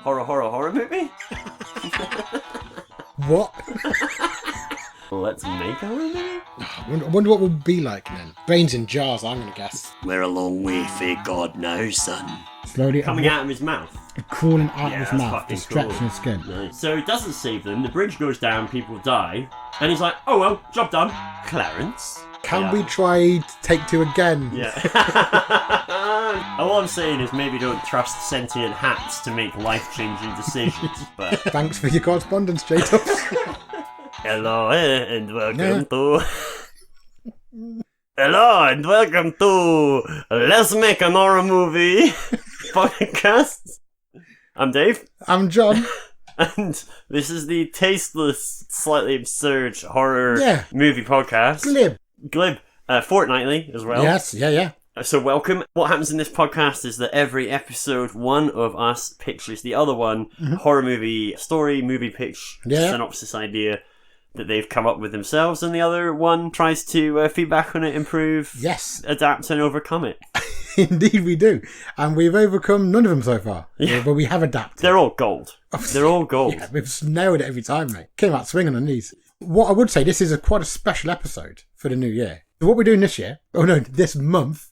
horror movie? What? Let's make a horror movie? I wonder what we'll be like then. Brains in jars, I'm going to guess. We're a long way for God now, son. Slowly Coming out of his mouth. Crawling out Yeah, of his that's mouth, fucking stretching cool. his skin. Nice. So he doesn't save them, the bridge goes down, people die, and he's like, oh well, job done. Clarence? Can we try take two again? Yeah. All I'm saying is maybe don't trust sentient hats to make life-changing decisions, but... Thanks for your correspondence, J-Tops. Hello and welcome to... Hello and welcome to Let's Make an Horror Movie podcast. I'm Dave. I'm John. And this is the tasteless, slightly absurd horror movie podcast. Glib. Fortnightly as well. Yes, yeah. So welcome. What happens in this podcast is that every episode, one of us pitches the other one horror movie story, movie pitch, synopsis idea that they've come up with themselves, and the other one tries to feedback on it, improve, adapt and overcome it. Indeed we do. And we've overcome none of them so far. Yeah. But we have adapted. They're all gold. They're all gold. Yeah, we've nailed it every time, mate. Came out swinging on these. What I would say, this is quite a special episode for the new year. What we're doing this month,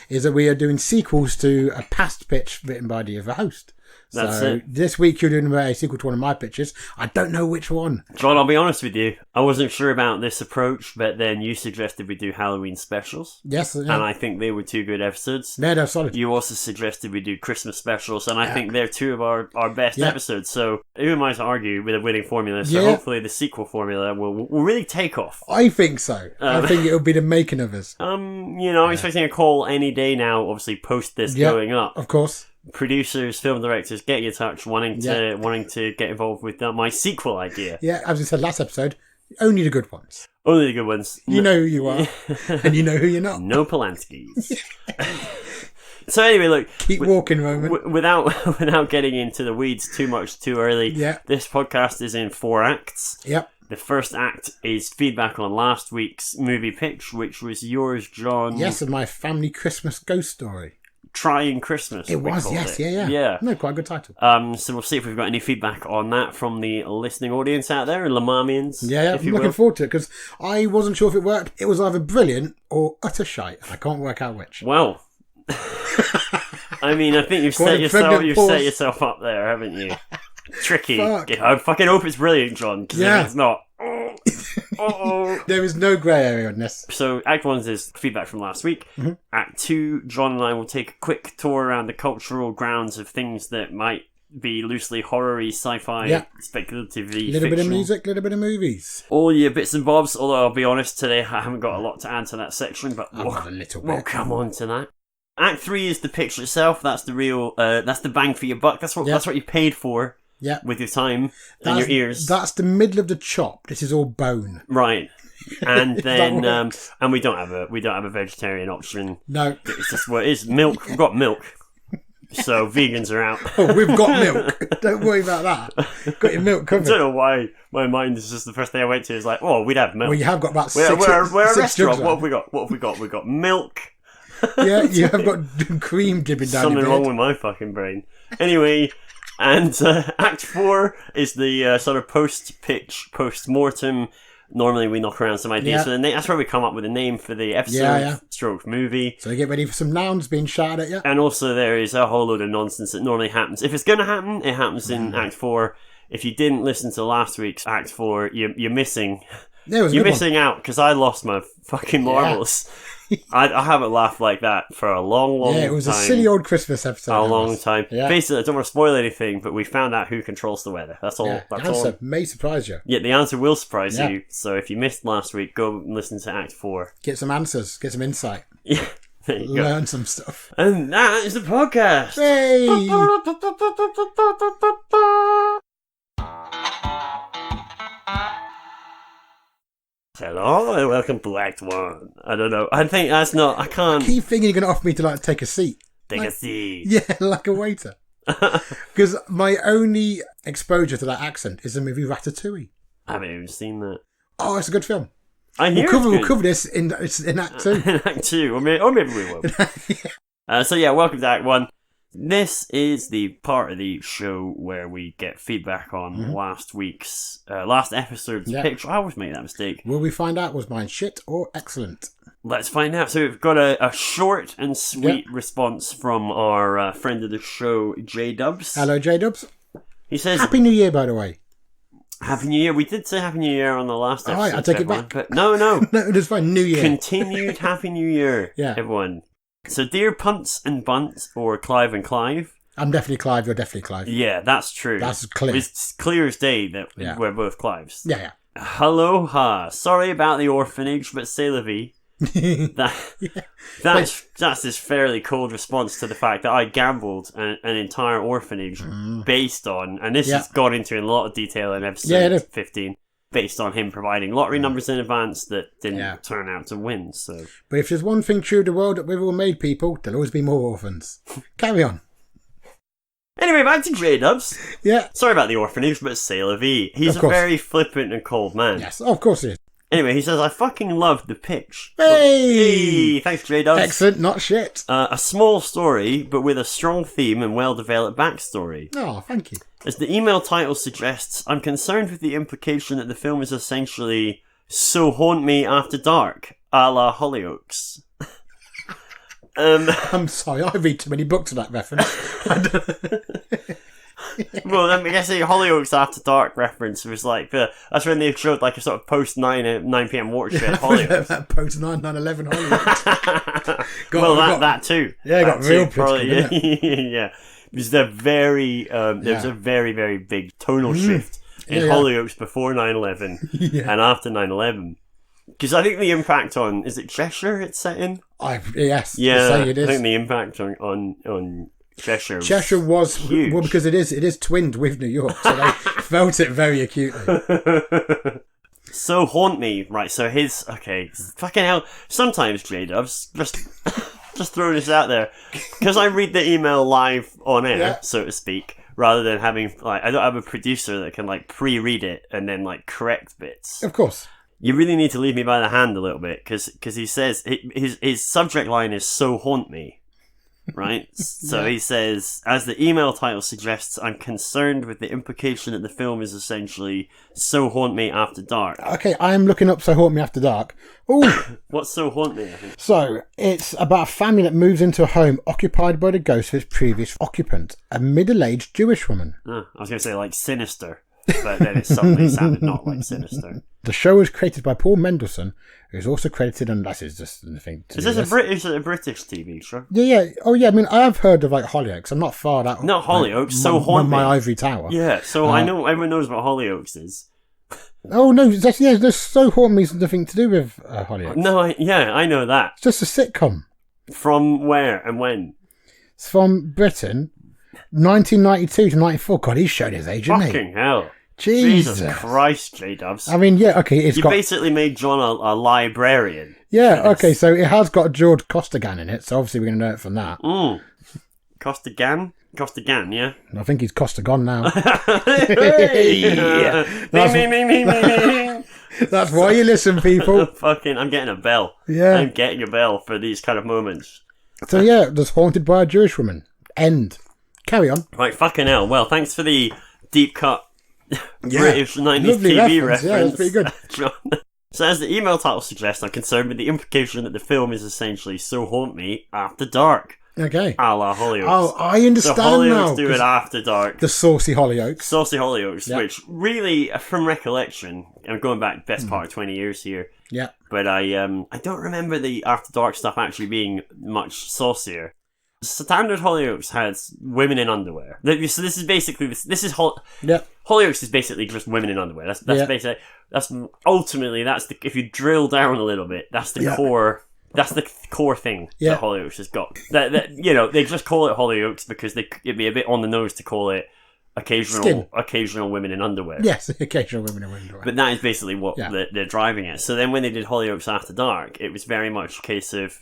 is that we are doing sequels to a past pitch written by the other host. That's it. This week you're doing a sequel to one of my pitches. I don't know which one. John, I'll be honest with you. I wasn't sure about this approach, but then you suggested we do Halloween specials. Yes. Yeah. And I think they were two good episodes. Yeah, they're solid. You also suggested we do Christmas specials, and I think they're two of our best episodes. So who am I to argue with a winning formula? So hopefully the sequel formula will really take off. I think so. I think it'll be the making of us. I'm expecting a call any day now, obviously post this going up. Of course. Producers, film directors, get in touch, wanting to get involved with my sequel idea. Yeah, as we said last episode, only the good ones. Only the good ones. You know who you are, and you know who you're not. No Polanskis. So anyway, look. Keep walking, Roman. Without getting into the weeds too much too early, this podcast is in 4 acts. Yep. The first act is feedback on last week's movie pitch, which was yours, John. Yes, of my family Christmas ghost story. Trying Christmas. It was, yes, yeah. No, quite a good title. So we'll see if we've got any feedback on that from the listening audience out there, LMAHMians. Yeah, I'm looking forward to it, because I wasn't sure if it worked. It was either brilliant or utter shite, and I can't work out which. Well, I mean, I think you've set yourself up there, haven't you? Tricky. I fucking hope it's brilliant, John, because if it's not... There is no grey area in this. So Act 1 is feedback from last week. Act 2, John and I will take a quick tour around the cultural grounds of things that might be loosely horror-y, sci-fi, speculative-y, little bit of music, little bit of movies. All your bits and bobs, although I'll be honest, today I haven't got a lot to add to that section, but a little bit. We'll come on to that. Act 3 is the pitch itself. That's the real, that's the bang for your buck. That's what you paid for. Yeah, with your time and your ears. That's the middle of the chop. This is all bone. Right, and then and we don't have a vegetarian option. No, it's just what it is. Milk. We've got milk, so vegans are out. Oh, we've got milk. Don't worry about that. Got your milk covered. I don't know why my mind is just the first thing I went to is like, oh, we'd have milk. Well, you have got about six. We're a restaurant. What have we got? What have we got? We've got milk. Yeah, you have got cream dipping down. Something wrong with my fucking brain. Anyway. And Act 4 is the sort of post-pitch, post-mortem. Normally we knock around some ideas for the name. That's where we come up with a name for the episode, stroke movie. So you get ready for some nouns being shouted at you. And also there is a whole load of nonsense that normally happens. If it's going to happen, it happens in Act 4. If you didn't listen to last week's Act 4, you're missing... You're missing out, because I lost my fucking marbles. I haven't laughed like that for a long time. Yeah, it was a silly old Christmas episode. A long time. Yeah. Basically, I don't want to spoil anything, but we found out who controls the weather. That's all. The answer may surprise you. Yeah, the answer will surprise you. So if you missed last week, go and listen to Act 4. Get some answers. Get some insight. Yeah. There you Learn go. some stuff. And that is the podcast. Hey! Hello and welcome to Act 1. I don't know. I think that's not... I can't... I keep thinking you're going to offer me to take a seat. Take a seat. Yeah, like a waiter. Because my only exposure to that accent is the movie Ratatouille. I haven't even seen that. Oh, it's a good film. We'll cover this in Act 2. In Act 2. Or maybe we won't. So welcome to Act 1. This is the part of the show where we get feedback on last episode's picture. I always make that mistake. Will we find out was mine shit or excellent? Let's find out. So we've got a short and sweet response from our friend of the show, J-Dubs. Hello, J-Dubs. He says... Happy New Year, by the way. Happy New Year. We did say Happy New Year on the last episode. All right, I take it back. But no. No, it's fine. New Year. Continued Happy New Year, everyone. So, dear Punts and Bunts, or Clive and Clive. I'm definitely Clive, you're definitely Clive. Yeah, that's true. That's clear. It's clear as day that we're both Clives. Yeah. Aloha. Sorry about the orphanage, but c'est la vie. That's this fairly cold response to the fact that I gambled an entire orphanage based on, and this has gone into in a lot of detail in episode 15, based on him providing lottery numbers in advance that didn't turn out to win. So, but if there's one thing true to the world that we've all made, people, there'll always be more orphans. Carry on. Anyway, back to J-Dubs. Yeah. Sorry about the orphanage, but c'est la vie. He's a very flippant and cold man. Yes, of course he is. Anyway, he says, I fucking loved the pitch. Hey! Thanks, J-Dubs. Excellent, not shit. A small story, but with a strong theme and well-developed backstory. Oh, thank you. As the email title suggests, I'm concerned with the implication that the film is essentially So Haunt Me After Dark, a la Hollyoaks. I'm sorry, I read too many books of that reference. Well, I guess the Hollyoaks After Dark reference was like that's when they showed like a sort of post 9 p.m. watershed Hollyoaks. That post 9/11 Hollyoaks. That too. Yeah, that got real probably, political, yeah. There's a very there's a very, very big tonal shift in Hollyoaks before 9/11 and after 9/11. Because I think the impact on, is it Cheshire it's set in? Yes. Yeah, say it is. I think the impact on Cheshire was huge. Well, because it is twinned with New York, so they felt it very acutely. So Haunt Me, right, so fucking hell, sometimes J-Dubs, just throw this out there, because I read the email live on air, so to speak, rather than having, I don't have a producer that can, pre-read it and then, correct bits. Of course. You really need to leave me by the hand a little bit, because he says, his subject line is So Haunt Me. Right? So he says, as the email title suggests, I'm concerned with the implication that the film is essentially So Haunt Me After Dark. Okay, I'm looking up So Haunt Me After Dark. Ooh. What's So Haunt Me, I think? So, it's about a family that moves into a home occupied by the ghost of its previous occupant, a middle-aged Jewish woman. I was going to say, Sinister, but then it suddenly sounded not like Sinister. The show was created by Paul Mendelsohn, who's also credited, and that is just the thing. Is this a British TV show? Yeah. Oh, yeah. I mean, I have heard of Hollyoaks. I'm not far that. Not Hollyoaks. So Haunt Me. My Ivory Tower. Yeah. So I know everyone knows what Hollyoaks is. Oh no! There's So Haunt Me's nothing to do with Hollyoaks. No, I know that. It's just a sitcom. From where and when? It's from Britain, 1992 to 94. God, he's showing his age, isn't he? Fucking hell. Jesus Christ, J-Dubs. I mean, yeah, okay. You basically made John a librarian. Yeah, okay, so it has got George Costigan in it, so obviously we're going to know it from that. Costigan? Costigan, yeah? I think he's Costagon now. That's why you listen, people. I'm getting a bell. Yeah. I'm getting a bell for these kind of moments. So yeah, there's Haunted by a Jewish Woman. End. Carry on. Right, fucking hell. Well, thanks for the deep cut British 90s TV reference. Yeah, that's pretty good. So as the email title suggests, I'm concerned with the implication that the film is essentially So Haunt Me After Dark. Okay. A la Hollyoaks. Oh, I understand now. Hollyoaks do it after dark. The saucy Hollyoaks. Saucy Hollyoaks, which really, from recollection, I'm going back best part of 20 years here. Yeah. But I don't remember the after dark stuff actually being much saucier. Standard Hollyoaks has women in underwear. So this is basically Hollyoaks is basically just women in underwear. That's basically if you drill down a little bit, that's the core. That's the core thing that Hollyoaks has got. That they just call it Hollyoaks because it'd be a bit on the nose to call it occasional women in underwear. Yes, occasional women in underwear. But that is basically what they're driving at. So then when they did Hollyoaks After Dark, it was very much a case of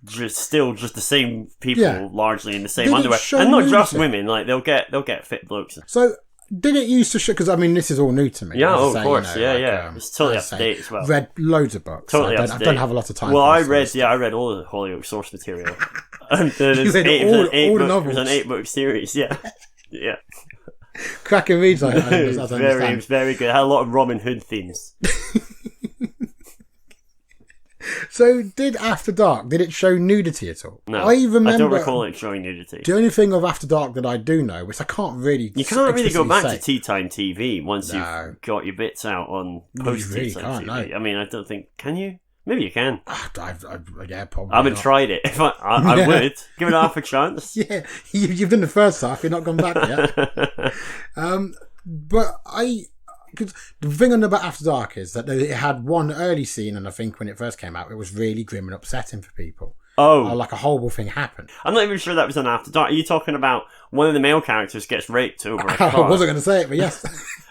just the same people largely in the same underwear, and not just women. They'll get fit blokes. So did it used to show? Because I mean, this is all new to me. Yeah, of course, it's totally up to date as well. Read loads of books. Totally I don't have a lot of time. Well, I read all the Hollyoaks source material. There's read all the novels. There's an 8-book series, yeah. Yeah. Cracking reads, I Very, very good. Had a lot of Robin Hood themes. So, did After Dark, did it show nudity at all? No, I don't recall it showing nudity. The only thing of After Dark that I do know, which I can't really You can't really go back say. to Tea Time TV once you've got your bits out on post-Tea Time TV. No. I mean, I don't think... Can you? Maybe you can. Yeah, probably I haven't tried it. If I would. Give it half a chance. Yeah, you've done the first half, you've not gone back yet. But because the thing about After Dark is that it had one early scene, and I think when it first came out, it was really grim and upsetting for people. Oh. Like a horrible thing happened. I'm not even sure that was an After Dark. Are you talking about one of the male characters gets raped over a car? I wasn't going to say it, but yes.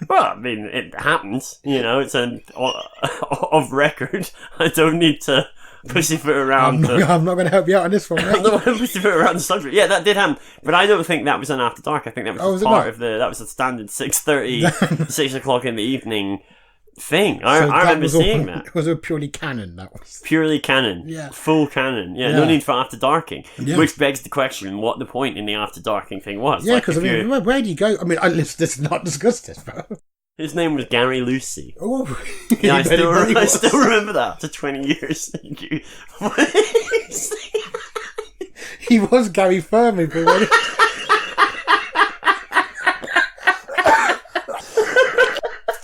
Well, I mean, it happens. You know, it's of record. I don't need to pussyfoot around. I'm not going to help you out on this one. I'm not going to pussyfoot around the subject. Yeah, that did happen. But I don't think that was an After Dark. I think that was part of that was a standard 6:30, 6 o'clock in the evening thing. I remember seeing that. It was a purely canon, that was. Purely canon. Yeah. Full canon. Yeah, no need for After Darking. Yeah. Which begs the question what the point in the After Darking thing was. Yeah, because where do you go? I mean, let's not discuss this, bro. His name was Gary Lucy. Oh, yeah, I still remember that after 20 years. He was Gary Fermi, but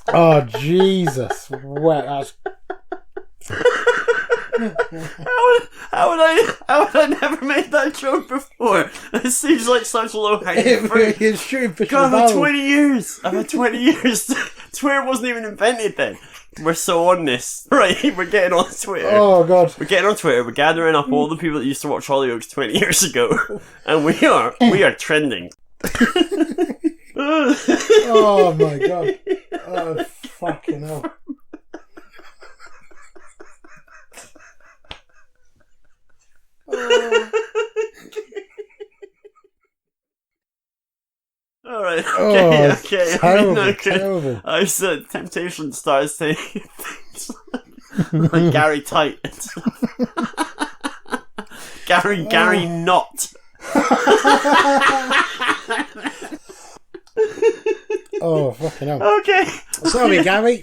oh, Jesus. What? How would I never made that joke before? It seems like such low hanging fruit. God, I've had 20 years. I've had 20 years. Twitter wasn't even invented then. We're so on this. Right, we're getting on Twitter. Oh, God. We're getting on Twitter. We're gathering up all the people that used to watch Hollyoaks 20 years ago. And we are trending. Oh, my God. Oh, fucking hell. Alright, okay. Terrible. I said temptation starts taking things like Gary Tight. Gary Knott. Oh, fucking hell. Okay. Sorry, Gary.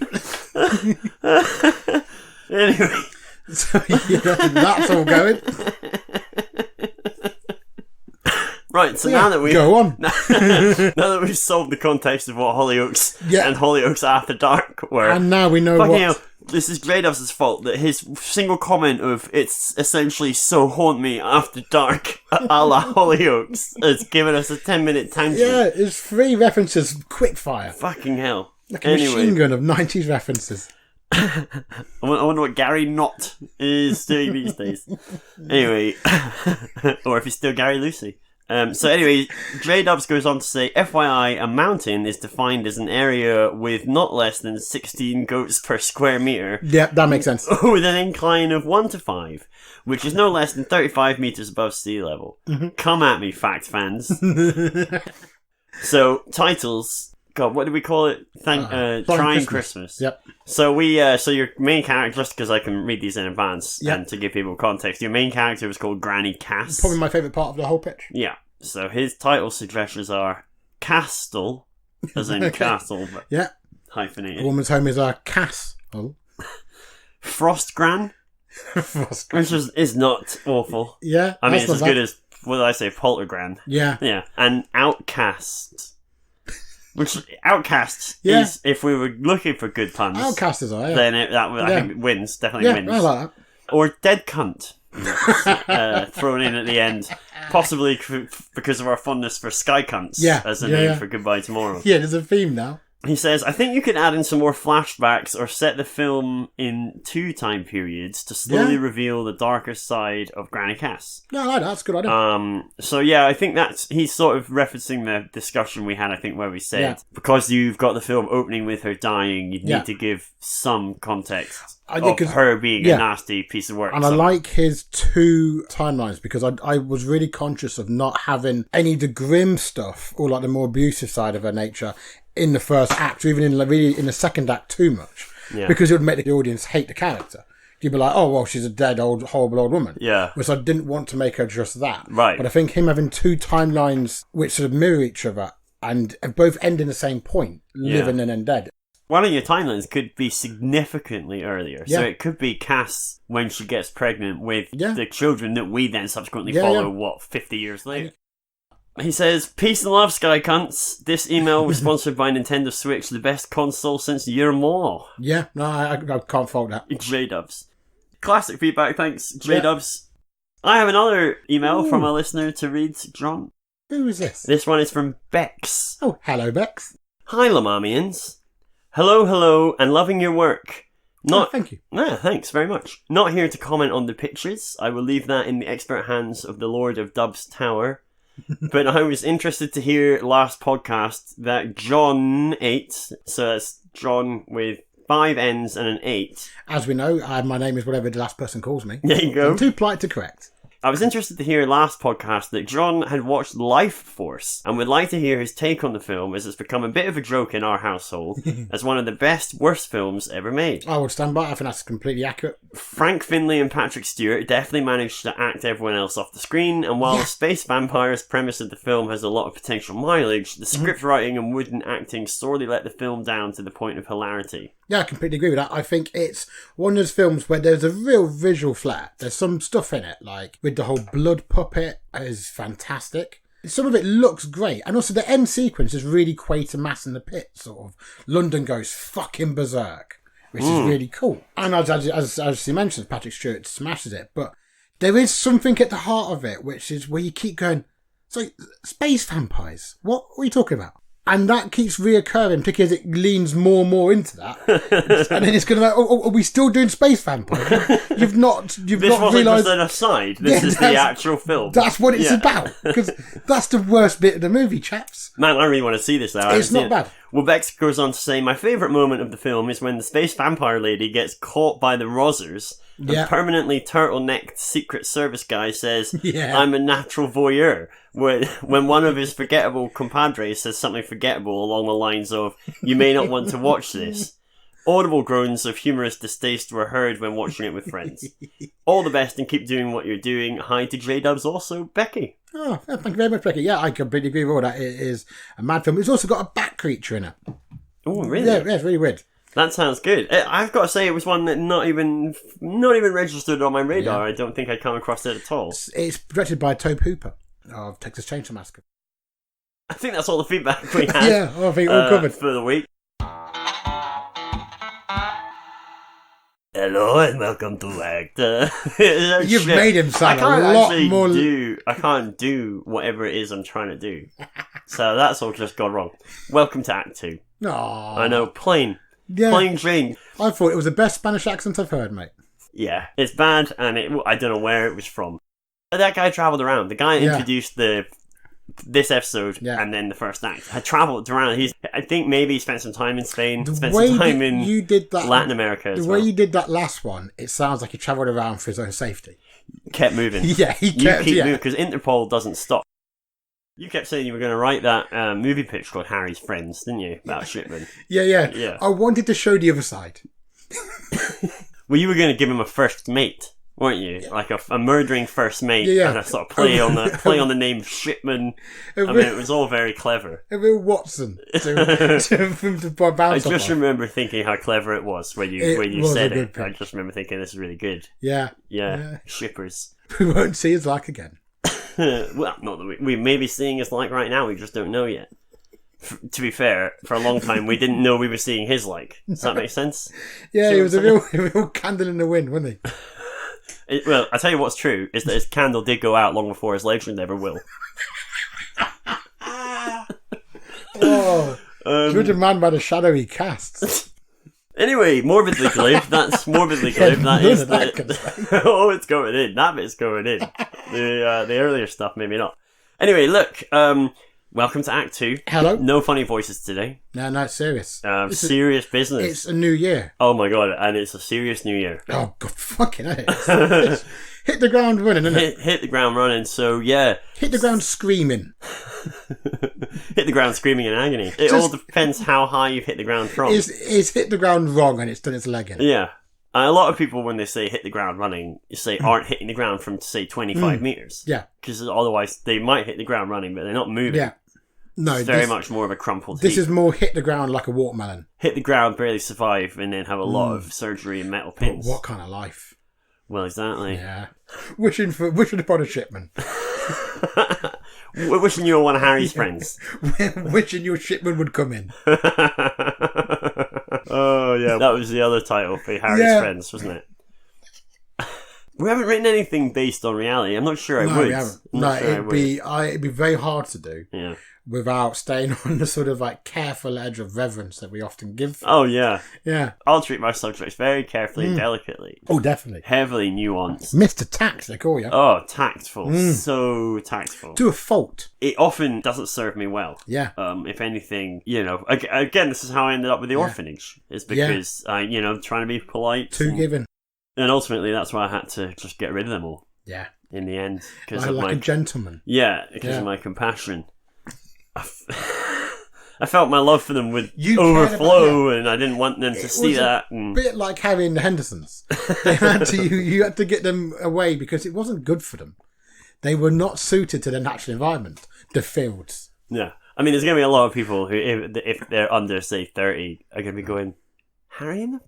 Anyway. So, that's all going. Right, so now that we go on, now that we've solved the context of what Hollyoaks and Hollyoaks After Dark were, and now we know what. This is Grey Dove's fault that his single comment of "it's essentially so haunt me after dark" a la Hollyoaks has given us a 10-minute tangent. Yeah, it's 3 references, quick fire. Fucking hell! Like a machine gun of 90s references. I wonder what Gary Knott is doing these days. Anyway, or if he's still Gary Lucy. So anyway, Grey Doves goes on to say, FYI, a mountain is defined as an area with not less than 16 goats per square metre. Yeah, that makes sense. With an incline of 1 to 5, which is no less than 35 metres above sea level. Mm-hmm. Come at me, fact fans. So, titles. God, what do we call it? Trying Christmas. Yep. So so your main character, just because I can read these in advance and to give people context, your main character was called Granny Cass. Probably my favourite part of the whole pitch. Yeah. So his title suggestions are Castle, as in castle, but hyphenated. A woman's home is a castle. Frostgran, which is not awful. Yeah. I mean, it's as good as, what did I say, Poltergran. Yeah. Yeah. And Outcast. Which Outcast is, if we were looking for good puns, Outcast is alright. Then I think it wins, definitely wins. I like that. Or Dead Cunt, thrown in at the end, possibly because of our fondness for Sky Cunts as a name for Goodbye Tomorrow. Yeah, there's a theme now. He says, I think you could add in some more flashbacks or set the film in 2 time periods to slowly reveal the darker side of Granny Cass. Yeah, I like that. That's a good idea. So yeah, I think he's sort of referencing the discussion we had, I think, where we said, because you've got the film opening with her dying, you need to give some context of her being a nasty piece of work. And I like his 2 timelines because I was really conscious of not having any of the grim stuff or like the more abusive side of her nature in the first act, or even in the second act too much, because it would make the audience hate the character. you'd be like, oh, well, she's a dead, horrible old woman. Yeah. Whereas I didn't want to make her just that. Right. But I think him having two timelines which sort of mirror each other and both end in the same point, living and then dead. One of your timelines could be significantly earlier. So it could be Cass when she gets pregnant with the children that we then subsequently follow, 50 years later? He says, peace and love, Sky Cunts. This email was sponsored by Nintendo Switch, the best console since year more. Yeah, no, I can't fault that. J-Dubs. Classic feedback, thanks, J-Dubs. I have another email from a listener to read, John. Who is this? This one is from Bex. Oh, hello, Bex. Hi, LMAHMians. Hello, and loving your work. Thank you. Yeah, thanks very much. Not here to comment on the pictures. I will leave that in the expert hands of the Lord of Dub's Tower. But I was interested to hear last podcast that John 8, so that's John with 5 N's and an 8. As we know, my name is whatever the last person calls me. There you go. I'm too polite to correct. I was interested to hear last podcast that John had watched Life Force and would like to hear his take on the film, as it's become a bit of a joke in our household as one of the worst films ever made. I would stand by. I think that's completely accurate. Frank Finlay and Patrick Stewart definitely managed to act everyone else off the screen, and while the space vampires premise of the film has a lot of potential mileage, the script writing and wooden acting sorely let the film down to the point of hilarity. Yeah, I completely agree with that. I think it's one of those films where there's a real visual flair. There's some stuff in it, like with the whole blood puppet is fantastic. Some of it looks great. And also the end sequence is really Quatermass in the Pit, sort of. London goes fucking berserk, which is really cool. And as you mentioned, Patrick Stewart smashes it. But there is something at the heart of it, which is where you keep going, so space vampires, what are you talking about? And that keeps reoccurring because it leans more and more into that. And then it's going to be like, are we still doing space vampires? You've not wasn't realised... just an aside. This is the actual film. That's what it's about. Because that's the worst bit of the movie, chaps. Man, I really want to see this now. It's not bad. Well, Bex goes on to say, my favourite moment of the film is when the space vampire lady gets caught by the Rozzers. A permanently turtlenecked Secret Service guy says, I'm a natural voyeur. When one of his forgettable compadres says something forgettable along the lines of, you may not want to watch this. Audible groans of humorous distaste were heard when watching it with friends. All the best and keep doing what you're doing. Hi to J-Dubs also, Becky. Oh, thank you very much, Becky. Yeah, I completely agree with all that. It is a mad film. It's also got a bat creature in it. Oh, really? Yeah, it's really weird. That sounds good. I've got to say, it was one that not even registered on my radar. I don't think I'd come across it at all. It's directed by Tobe Hooper of Texas Chainsaw Massacre. I think that's all the feedback we had. Yeah, I think all covered for the week. Hello and welcome to Act. You've made him sound a lot more. I can't do whatever it is I'm trying to do. So that's all just gone wrong. Welcome to Act 2. Aww. I know, plain Jane. I thought it was the best Spanish accent I've heard, mate. Yeah, it's bad, and I don't know where it was from. That guy travelled around. The guy introduced this episode and then the first act. Had travelled around. I think maybe he spent some time in Spain, spent some time in Latin America as well. The way you did that last one, it sounds like he travelled around for his own safety. Kept moving. Yeah, he kept moving, because Interpol doesn't stop. You kept saying you were going to write that movie pitch called Harry's Friends, didn't you? About Shipman. Yeah. I wanted to show the other side. Well, you were going to give him a first mate, weren't you? Yeah. Like a murdering first mate, and a sort of play on the name Shipman. It was all very clever. A real Watson to bounce I just remember thinking how clever it was when you said it. I just remember thinking this is really good. Yeah. Shippers. We won't see his like again. Well, not that we may be seeing his like right now, we just don't know yet. To be fair, for a long time we didn't know we were seeing his like. Does that make sense? Yeah, he was a real candle in the wind, wasn't he? Well, I tell you what's true, is that his candle did go out long before his legend ever will. Judge a man by the shadow he casts. Anyway, morbidly glib. That's morbidly glib. That is the... Oh, it's going in. That bit's going in. The earlier stuff, maybe not. Anyway, look. Welcome to Act 2. Hello. No funny voices today. No, it's serious. Serious business. It's a new year. Oh my god, and it's a serious new year. Oh god, fucking hell. Hit the ground running, isn't it? Hit the ground running, so yeah. Hit the ground screaming. Hit the ground screaming in agony. It all depends how high you've hit the ground from. It's hit the ground wrong and it's done its legging. Yeah. A lot of people, when they say hit the ground running, aren't hitting the ground from, say, 25 metres. Yeah. Because otherwise they might hit the ground running, but they're not moving. Yeah. No, it's very much more of a crumpled This heap. is more hit the ground like a watermelon. Hit the ground, barely survive, and then have a lot of surgery and metal pins. But what kind of life? Well, exactly. Yeah. Wishing upon a Shipman. Wishing you were one of Harry's friends. Wishing your Shipman would come in. Oh, yeah. That was the other title for Harry's friends, wasn't it? We haven't written anything based on reality. I'm not sure I would. We haven't. It'd be very hard to do. Yeah. Without staying on the sort of like careful edge of reverence that we often give. Oh, yeah. Yeah. I'll treat my subjects very carefully and delicately. Oh, definitely. Heavily nuanced. Mr. Tact, they call you. Oh, tactful. So tactful. To a fault. It often doesn't serve me well. Yeah. If anything, again, this is how I ended up with the orphanage. It's because, trying to be polite. Too giving. And ultimately, that's why I had to just get rid of them all. Yeah. In the end. Like a gentleman. Yeah, because of my compassion. I felt my love for them would overflow, and I didn't want them to see that. A bit like Harry and the Hendersons. You had to get them away because it wasn't good for them. They were not suited to the natural environment, the fields. Yeah, I mean, there's going to be a lot of people who, if they're under, say, 30, are going to be going, Harry and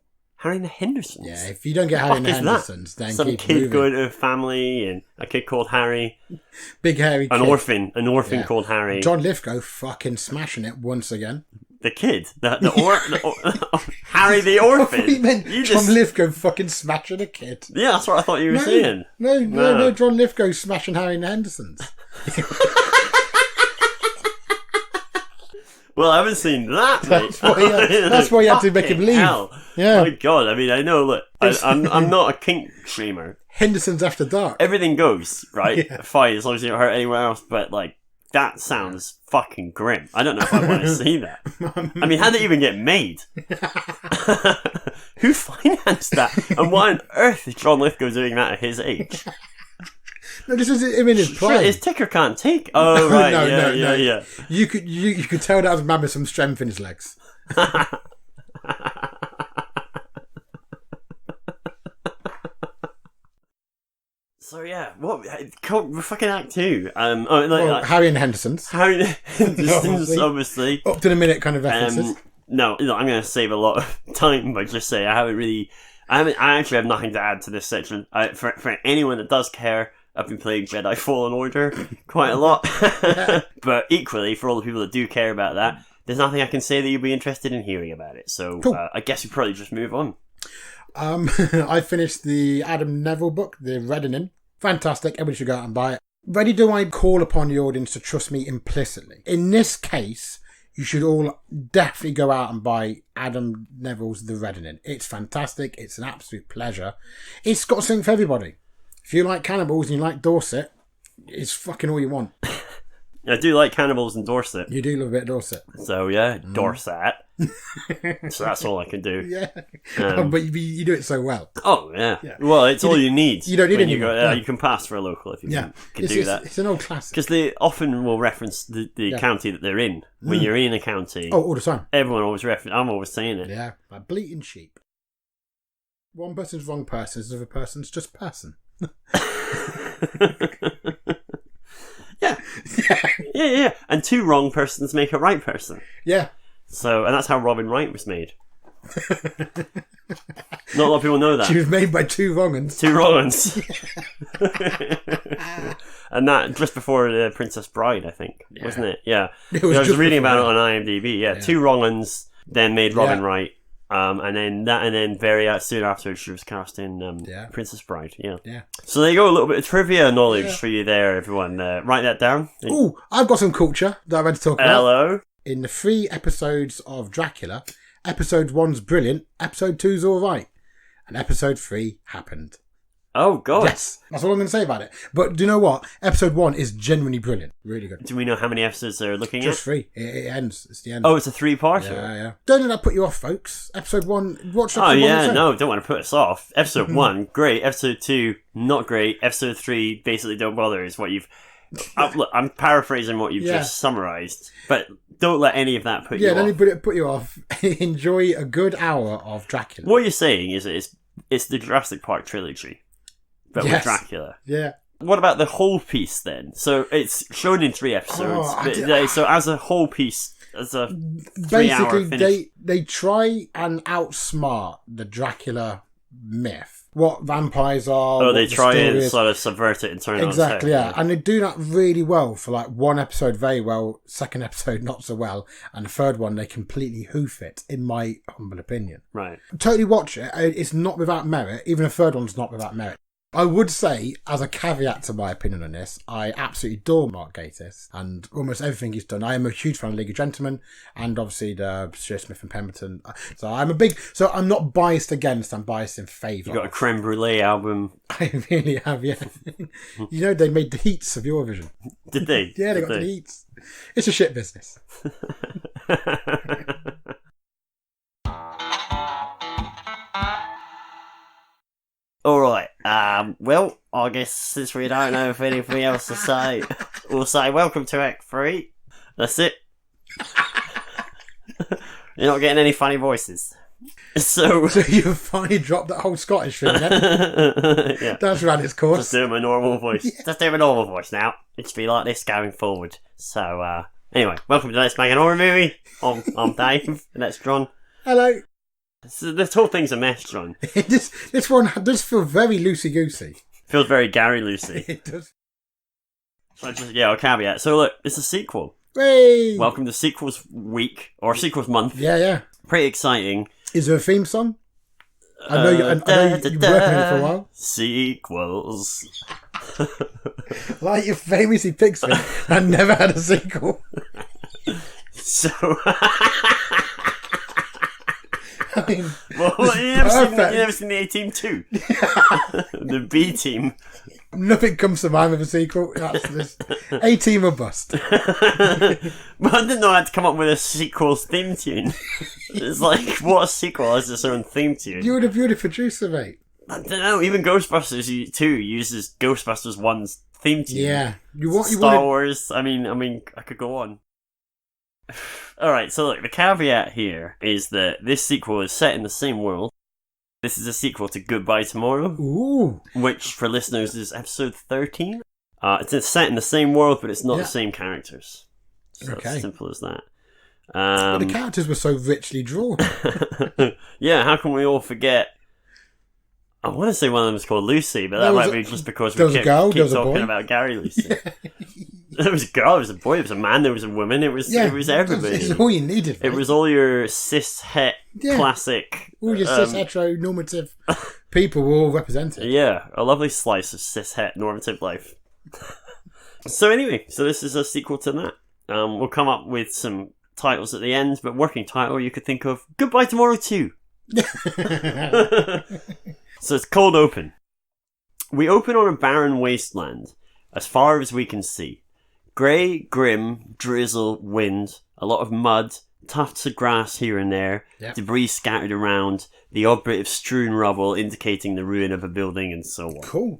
the Hendersons. Yeah, if you don't get Harry and the Hendersons, then some kid moving. going to a family and a kid called Harry. Big hairy kid. An orphan called Harry. John Lithgow fucking smashing it once again. The kid? Harry the orphan? You meant John Lithgow fucking smashing a kid. Yeah, that's what I thought you were saying. No, John Lithgow smashing Harry and the Hendersons. Well, I haven't seen that, mate. That's why you had to make him leave. Hell. Yeah. My God, I mean, I know, look, I'm not a kink shamer. Henderson's After Dark. Everything goes, right? Yeah. Fine, as long as you don't hurt anyone else, but, like, that sounds fucking grim. I don't know if I want to see that. I mean, how did it even get made? Who financed that? And why on earth is John Lithgow doing that at his age? No, this is him in his prime. His ticker can't take. Oh, right. Yeah. You could tell that was a man with some strength in his legs. So yeah, what? Fucking Act 2. Harry and the Hendersons. Harry and the Hendersons, obviously. Up to the minute kind of references. No, I'm going to save a lot of time by just saying I actually have nothing to add to this section. For anyone that does care, I've been playing Jedi Fallen Order quite a lot. But equally, for all the people that do care about that, there's nothing I can say that you'll be interested in hearing about it. So cool. I guess we probably just move on. I finished the Adam Neville book, The Reddening. Fantastic. Everybody should go out and buy it. Ready do I call upon the audience to trust me implicitly? In this case, you should all definitely go out and buy Adam Neville's The Reddening. It's fantastic. It's an absolute pleasure. It's got something for everybody. If you like cannibals and you like Dorset, it's fucking all you want. I do like cannibals and Dorset. You do love a bit of Dorset. So yeah, Dorset. So that's all I can do. Yeah. But you do it so well. Oh, yeah. Well, it's all you need. You don't need anything. You can pass for a local if you can do that. It's an old classic. Because they often will reference the county that they're in. When you're in a county. Oh, all the time. Everyone always I'm always saying it. Yeah. Like bleating sheep. One person's wrong person, another person's just person. Yeah. And two wrong persons make a right person. Yeah. So, and that's how Robin Wright was made. Not a lot of people know that. She was made by two wrong uns. Two wrong uns. And that just before the Princess Bride, I think, wasn't it? Yeah. I was reading about it on IMDb. Yeah, two wrong uns then made Robin Wright. And then very soon after she was cast in Princess Bride. Yeah. So there you go, a little bit of trivia knowledge for you there, everyone. Write that down. Oh, I've got some culture that I want to talk about. Hello. In the 3 episodes of Dracula, episode 1's brilliant, episode 2's alright, and episode 3 happened. Oh, God. Yes, that's all I'm going to say about it. But do you know what? Episode 1 is genuinely brilliant. Really good. Do we know how many episodes they're looking Just 3. It ends. It's the end. Oh, it's a 3-parter? Yeah. Don't let that put you off, folks. Episode 1, watch episode 1. Oh, yeah, no, don't want to put us off. Episode 1, great. Episode 2, not great. Episode 3, basically don't bother, is what you've... Look, I'm paraphrasing what you've just summarised, but don't let any of that put you off. Yeah, don't put you off. Enjoy a good hour of Dracula. What you're saying is that it's It's the Jurassic Park trilogy, but with Dracula. Yeah. What about the whole piece then? So it's shown in 3 episodes. So as a whole piece, as a 3-hour finish. They try and outsmart the Dracula myth. What vampires are. Oh, they try and sort of subvert it and turn it on its head. Exactly, yeah. And they do that really well for like 1 episode very well, 2nd episode not so well, and the 3rd one they completely hoof it, in my humble opinion. Right. Totally watch it. It's not without merit. Even the 3rd one's not without merit. I would say, as a caveat to my opinion on this, I absolutely adore Mark Gatiss and almost everything he's done. I am a huge fan of League of Gentlemen and obviously the Smith and Pemberton. So I'm not biased against, I'm biased in favour. You got a Creme Brulee album. I really have, yeah. You know, they made the heats of Eurovision. Did they? Yeah, they got the heats. It's a shit business. Alright, well, I guess since we don't know if anything else to say, we'll say welcome to Act 3. That's it. You're not getting any funny voices. So you finally dropped that whole Scottish thing, yeah? That's ran its course. Just doing my normal voice. Yeah. Just doing my normal voice now. It'll be like this going forward. So, anyway, welcome to Let's Make an Horror Movie. I'm Dave, and that's John. Hello. So this whole thing's a mess, John. This one does feel very loosey-goosey. Feels very Gary Lucy. It does. So I'll caveat. So look, it's a sequel. Hey! Welcome to Sequels Week, or Sequels Month. Yeah. Pretty exciting. Is there a theme song? I know you've been working on it for a while. Sequels. Like you famously picked me and never had a sequel. So... I mean, well, you never seen the A-Team 2? The B-Team. Nothing comes to mind with a sequel. That's this A-Team or bust. But I didn't know I had to come up with a sequel's theme tune. It's like, what a sequel has its own theme tune? You're the beauty producer, mate. I don't know, even Ghostbusters 2 uses Ghostbusters 1's theme tune. Yeah. Star Wars, I mean, I could go on. Alright, so look, the caveat here is that this sequel is set in the same world. This is a sequel to Goodbye Tomorrow. Ooh. Which, for listeners, is episode 13. It's set in the same world, but it's not the same characters. So it's as simple as that. But the characters were so richly drawn. Yeah, how can we all forget... I want to say one of them is called Lucy, but that might be just because we keep talking about Gary Lucy. Yeah. There was a girl, there was a boy, there was a man, there was a woman, it was everybody. It's all you needed. Right? It was all your cis-het classic. All your cis-heteronormative people were all represented. Yeah, a lovely slice of cis-het normative life. So anyway, this is a sequel to that. We'll come up with some titles at the end, but working title you could think of Goodbye Tomorrow 2. So it's cold open. We open on a barren wasteland, as far as we can see. Grey, grim, drizzle, wind, a lot of mud, tufts of grass here and there, debris scattered around, the odd bit of strewn rubble indicating the ruin of a building, and so on. Cool.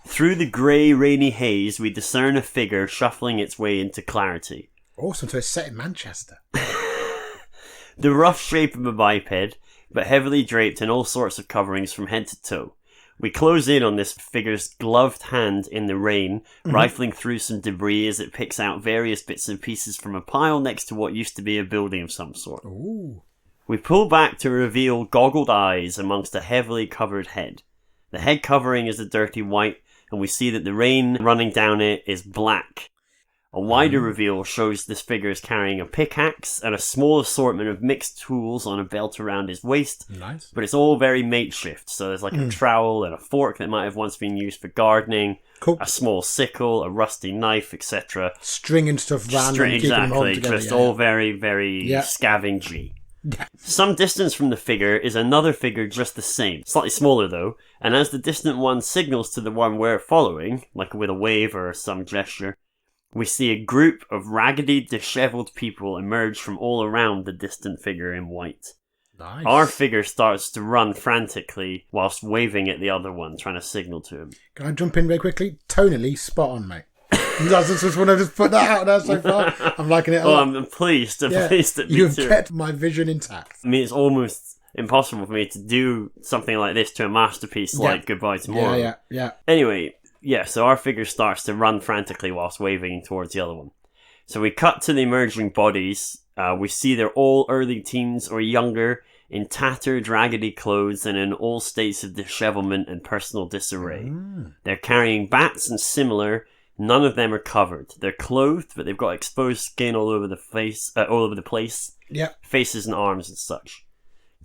Through the grey, rainy haze, we discern a figure shuffling its way into clarity. Awesome, so it's set in Manchester. The rough shape of a biped, but heavily draped in all sorts of coverings from head to toe. We close in on this figure's gloved hand in the rain, rifling through some debris as it picks out various bits and pieces from a pile next to what used to be a building of some sort. Ooh. We pull back to reveal goggled eyes amongst a heavily covered head. The head covering is a dirty white, and we see that the rain running down it is black. A wider reveal shows this figure is carrying a pickaxe and a small assortment of mixed tools on a belt around his waist. Nice. But it's all very makeshift. So there's like a trowel and a fork that might have once been used for gardening. Cool. A small sickle, a rusty knife, etc. Stringing stuff random. Exactly. Just all very, very scavengy. Yeah. Some distance from the figure is another figure just the same, slightly smaller though, and as the distant one signals to the one we're following, like with a wave or some gesture, we see a group of raggedy, dishevelled people emerge from all around the distant figure in white. Nice. Our figure starts to run frantically whilst waving at the other one, trying to signal to him. Can I jump in very quickly? Tonally, spot on, mate. I just want to just put that out there so far. I'm liking it a lot. I'm pleased. I'm pleased that you've kept my vision intact. I mean, it's almost impossible for me to do something like this to a masterpiece like Goodbye Tomorrow. Yeah. Anyway, so our figure starts to run frantically whilst waving towards the other one. So we cut to the emerging bodies. We see they're all early teens or younger, in tattered, raggedy clothes and in all states of dishevelment and personal disarray. They're carrying bats and similar. None of them are covered. They're clothed, but they've got exposed skin all over the face, all over the place. Faces and arms and such.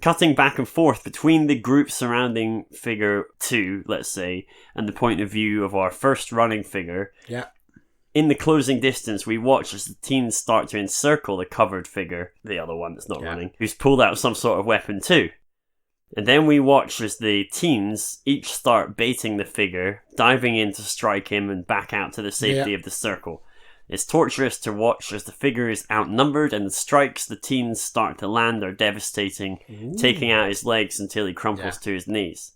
Cutting back and forth between the group surrounding figure 2, let's say, and the point of view of our first running figure. In the closing distance, we watch as the teens start to encircle the covered figure, the other one that's not running, who's pulled out some sort of weapon too. And then we watch as the teens each start baiting the figure, diving in to strike him and back out to the safety of the circle. It's torturous to watch as the figure is outnumbered and the strikes the teens start to land are devastating, taking out his legs until he crumples to his knees.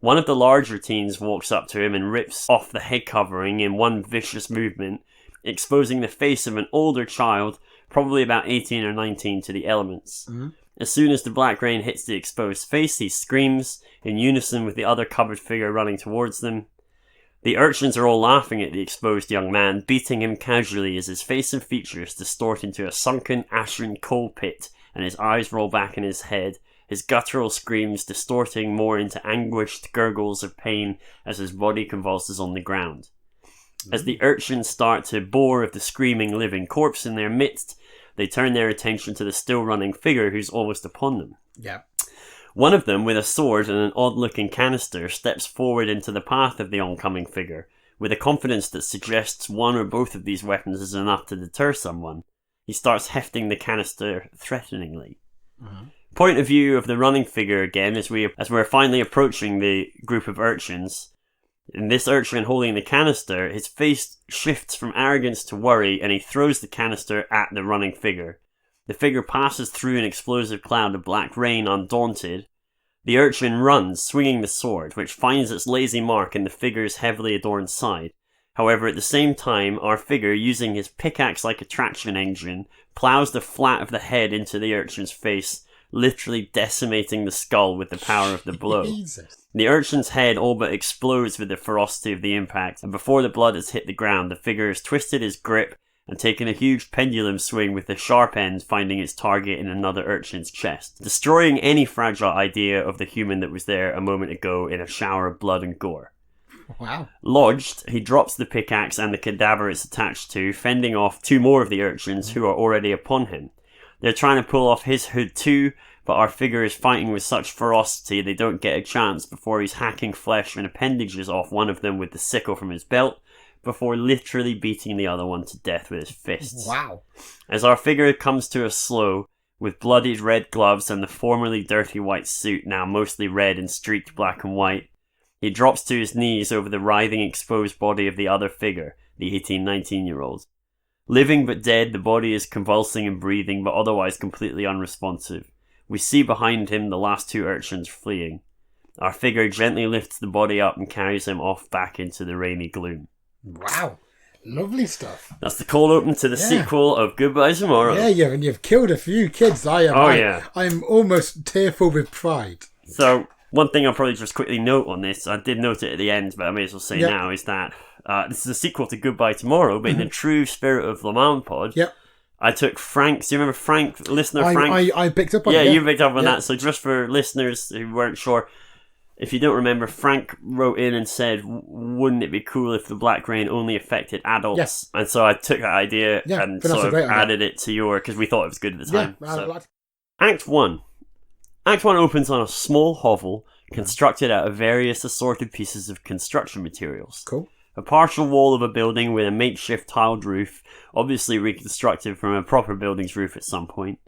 One of the larger teens walks up to him and rips off the head covering in one vicious movement, exposing the face of an older child, probably about 18 or 19, to the elements. As soon as the black rain hits the exposed face, he screams, in unison with the other covered figure running towards them. The urchins are all laughing at the exposed young man, beating him casually as his face and features distort into a sunken, ashen coal pit, and his eyes roll back in his head, his guttural screams distorting more into anguished gurgles of pain as his body convulses on the ground. As the urchins start to bore of the screaming living corpse in their midst, they turn their attention to the still-running figure who's almost upon them. One of them, with a sword and an odd-looking canister, steps forward into the path of the oncoming figure, with a confidence that suggests one or both of these weapons is enough to deter someone. He starts hefting the canister threateningly. Point of view of the running figure again as we're finally approaching the group of urchins. In this urchin holding the canister, his face shifts from arrogance to worry and he throws the canister at the running figure. The figure passes through an explosive cloud of black rain undaunted. The urchin runs, swinging the sword, which finds its lazy mark in the figure's heavily adorned side. However, at the same time, our figure, using his pickaxe-like attraction engine, plows the flat of the head into the urchin's face, literally decimating the skull with the power of the blow. The urchin's head all but explodes with the ferocity of the impact, and before the blood has hit the ground, the figure has twisted his grip and taken a huge pendulum swing with the sharp end finding its target in another urchin's chest, destroying any fragile idea of the human that was there a moment ago in a shower of blood and gore. Wow. Lodged, he drops the pickaxe and the cadaver it's attached to, fending off two more of the urchins who are already upon him. They're trying to pull off his hood too, but our figure is fighting with such ferocity they don't get a chance before he's hacking flesh and appendages off one of them with the sickle from his belt, before literally beating the other one to death with his fists. Wow. As our figure comes to a slow, with bloodied red gloves and the formerly dirty white suit now mostly red and streaked black and white, he drops to his knees over the writhing exposed body of the other figure, the 18-19-year-old. Living but dead, the body is convulsing and breathing, but otherwise completely unresponsive. We see behind him the last two urchins fleeing. Our figure gently lifts the body up and carries him off back into the rainy gloom. Wow. Lovely stuff. That's the cold open to the sequel of Goodbye Tomorrow. Yeah, and you've killed a few kids. I'm almost tearful with pride. So, one thing I'll probably just quickly note on this, I did note it at the end, but I may as well say now, is that this is a sequel to Goodbye Tomorrow, but in the true spirit of LMAHMpod, I took Frank's, do you remember Frank, listener Frank? I picked up on it. Yeah, you picked up on that. So just for listeners who weren't sure, if you don't remember, Frank wrote in and said, wouldn't it be cool if the black rain only affected adults? Yes. And so I took that idea and sort of added it to your, because we thought it was good at the time. Act 1. Act 1 opens on a small hovel constructed out of various assorted pieces of construction materials. Cool. A partial wall of a building with a makeshift tiled roof, obviously reconstructed from a proper building's roof at some point.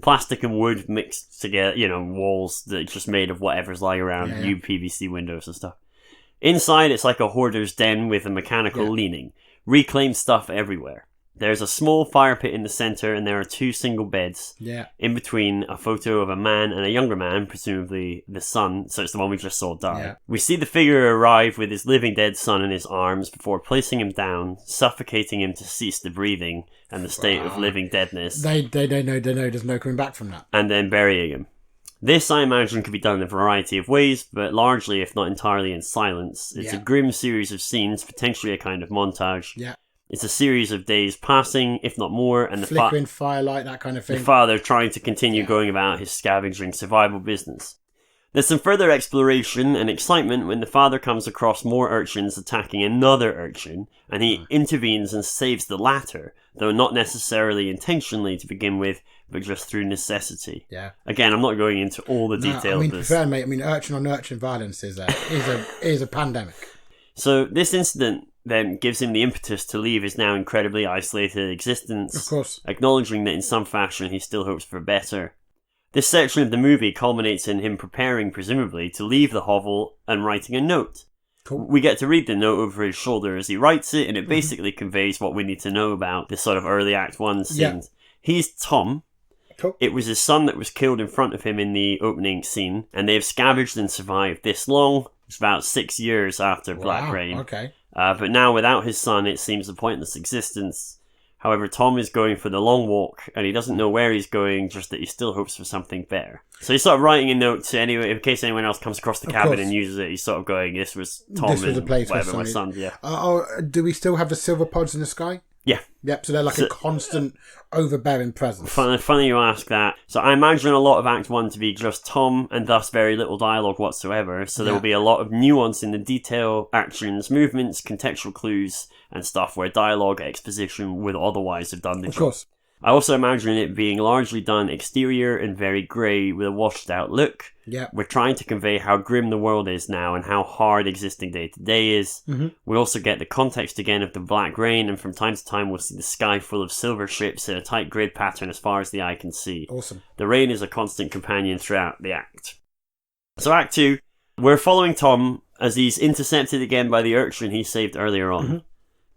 Plastic and wood mixed together, walls that are just made of whatever's lying around, UPVC windows and stuff. Inside, it's like a hoarder's den with a mechanical leaning. Reclaimed stuff everywhere. There's a small fire pit in the center, and there are two single beds. In between, a photo of a man and a younger man, presumably the son, so it's the one we just saw die. We see the figure arrive with his living dead son in his arms before placing him down, suffocating him to cease the breathing and the state of living deadness. They know there's no coming back from that. And then burying him. This, I imagine, could be done in a variety of ways, but largely, if not entirely, in silence. It's a grim series of scenes, potentially a kind of montage. Yeah. It's a series of days passing, if not more, and the flickering firelight, that kind of thing. The father trying to continue going about his scavenging survival business. There's some further exploration and excitement when the father comes across more urchins attacking another urchin, and he intervenes and saves the latter, though not necessarily intentionally to begin with, but just through necessity. Yeah. Again, I'm not going into all the details of this. Fair, mate. I mean, urchin on urchin violence is a pandemic. So this incident then gives him the impetus to leave his now incredibly isolated existence, of course, acknowledging that in some fashion he still hopes for better. This section of the movie culminates in him preparing, presumably, to leave the hovel and writing a note. Cool. We get to read the note over his shoulder as he writes it, and it basically conveys what we need to know about this sort of early Act 1 scenes. Yeah. He's Tom. Cool. It was his son that was killed in front of him in the opening scene, and they have scavenged and survived this long. It's about 6 years after Black Rain. Okay. But now, without his son, it seems a pointless existence. However, Tom is going for the long walk, and he doesn't know where he's going, just that he still hopes for something better. So he's sort of writing a note to anyone, in case anyone else comes across the cabin and uses it. He's sort of going, "This was Tom, this was a place whatever, my son." Yeah. Do we still have the silver pods in the sky? Yeah. Yep, so they're like a constant overbearing presence. Funny you ask that. So I imagine a lot of Act 1 to be just Tom, and thus very little dialogue whatsoever. So there will be a lot of nuance in the detail, actions, movements, contextual clues, and stuff where dialogue, exposition would otherwise have done the job. Of course. I also imagine it being largely done exterior and very grey with a washed out look. Yeah. We're trying to convey how grim the world is now and how hard existing day to day is. Mm-hmm. We also get the context again of the Black Rain, and from time to time we'll see the sky full of silver ships in a tight grid pattern as far as the eye can see. Awesome. The rain is a constant companion throughout the act. So Act 2, we're following Tom as he's intercepted again by the urchin he saved earlier on. Mm-hmm.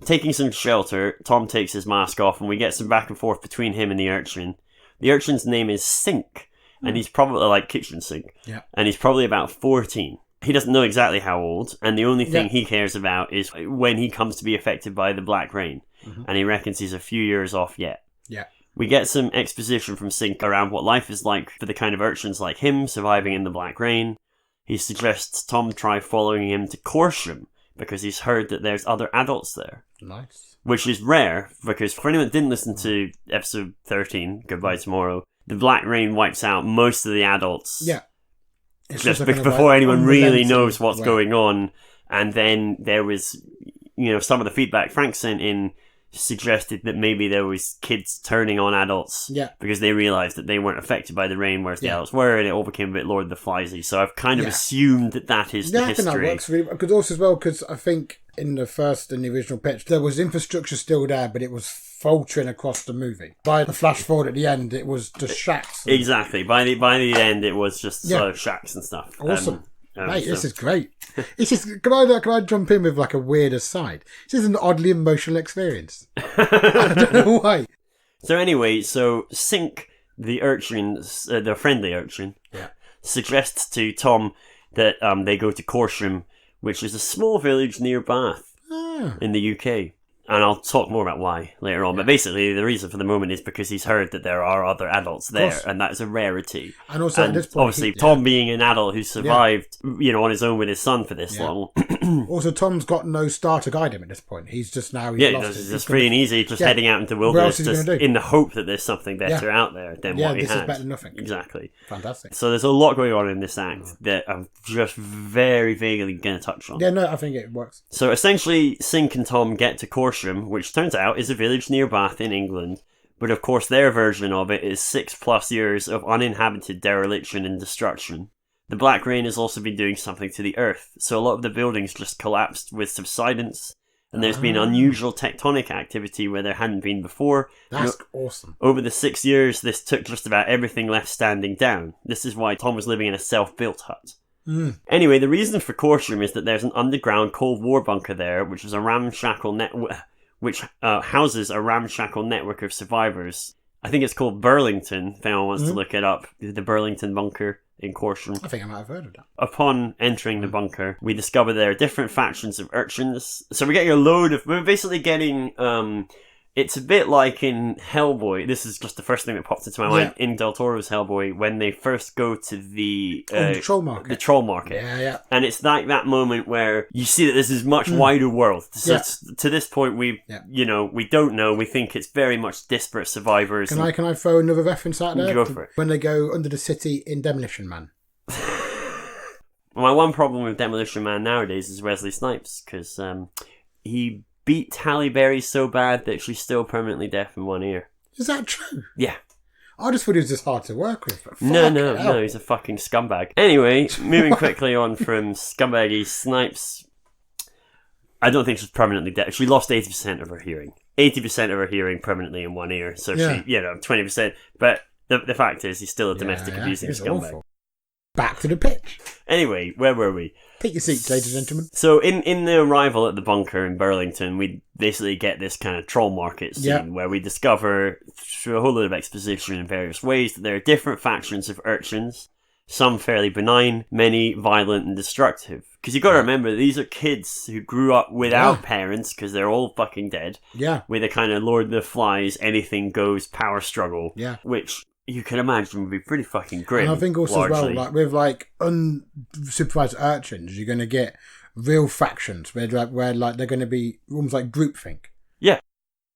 Taking some shelter, Tom takes his mask off and we get some back and forth between him and the urchin. The urchin's name is Sink, and he's probably like kitchen sink. Yeah. And he's probably about 14. He doesn't know exactly how old, and the only thing he cares about is when he comes to be affected by the Black Rain. Mm-hmm. And he reckons he's a few years off yet. Yeah. We get some exposition from Sink around what life is like for the kind of urchins like him surviving in the Black Rain. He suggests Tom try following him to Corsham, because he's heard that there's other adults there. Nice. Which is rare, because for anyone that didn't listen to episode 13, Goodbye Tomorrow, the Black Rain wipes out most of the adults. Yeah. Just before anyone really knows what's going on. And then there was, some of the feedback Frank sent in suggested that maybe there was kids turning on adults because they realised that they weren't affected by the rain, whereas the adults were, and it all became a bit Lord of the Fliesy. So I've kind of assumed that is the history. I think that works really, because also as well, because I think in the original pitch, there was infrastructure still there, but it was faltering across the movie. By the flash forward at the end, it was just shacks. Exactly. By the end, it was just sort of shacks and stuff. Awesome. Mate, this is great. Can I jump in with like a weird aside? This is an oddly emotional experience. I don't know why. So anyway, Sink, the urchin, the friendly urchin, suggests to Tom that they go to Corsham, which is a small village near Bath in the UK. And I'll talk more about why later on. But basically, the reason for the moment is because he's heard that there are other adults there, and that's a rarity. And also, at this point, obviously, Tom being an adult who survived, on his own with his son for this long. Also, Tom's got no star to guide him at this point. He's just now. He's just free and easy, just heading out into the wilderness, just in the hope that there's something better out there than what he had. This is better than nothing. Exactly. Fantastic. So there's a lot going on in this act that I'm just very vaguely going to touch on. Yeah, no, I think it works. So essentially, Sink and Tom get to Corsham, which turns out is a village near Bath in England. But of course, their version of it is 6+ years of uninhabited dereliction and destruction. The Black Rain has also been doing something to the earth, so a lot of the buildings just collapsed with subsidence, and there's been unusual tectonic activity where there hadn't been before. That's awesome. Over the 6 years, this took just about everything left standing down. This is why Tom was living in a self-built hut. Anyway, the reason for Corsham is that there's an underground Cold War bunker there, which is a ramshackle which houses a ramshackle network of survivors. I think it's called Burlington, if anyone wants to look it up. The Burlington bunker in Corsham. I think I might have heard of that. Upon entering the bunker, we discover there are different factions of urchins. So we're basically getting It's a bit like in Hellboy. This is just the first thing that popped into my mind. In Del Toro's Hellboy, when they first go to the troll market. The troll market. Yeah. And it's like that moment where you see that this is much wider world. So to this point, we don't know. We think it's very much disparate survivors. Can I throw another reference out there? Go for it. When they go under the city in Demolition Man. My one problem with Demolition Man nowadays is Wesley Snipes, because he beat Halle Berry so bad that she's still permanently deaf in one ear. Is that true? Yeah. I just thought he was just hard to work with. No, he's a fucking scumbag. Anyway, moving quickly on from scumbaggy Snipes, I don't think she's permanently deaf. She lost 80% of her hearing. 80% of her hearing permanently in one ear. So she, 20%. But the fact is, he's still a domestic abusing scumbag. Awful. Back to the pitch. Anyway, where were we? Take your seats, ladies and gentlemen. So in the arrival at the bunker in Burlington, we basically get this kind of troll market scene where we discover, through a whole lot of exposition in various ways, that there are different factions of urchins, some fairly benign, many violent and destructive. Because you've got to remember, these are kids who grew up without parents, because they're all fucking dead. Yeah. With a kind of Lord of the Flies, anything goes power struggle. Yeah. Which you can imagine would be pretty fucking grim. And I think also largely. as well, like with like unsupervised urchins, you're going to get real factions where they're going to be almost like groupthink. Yeah.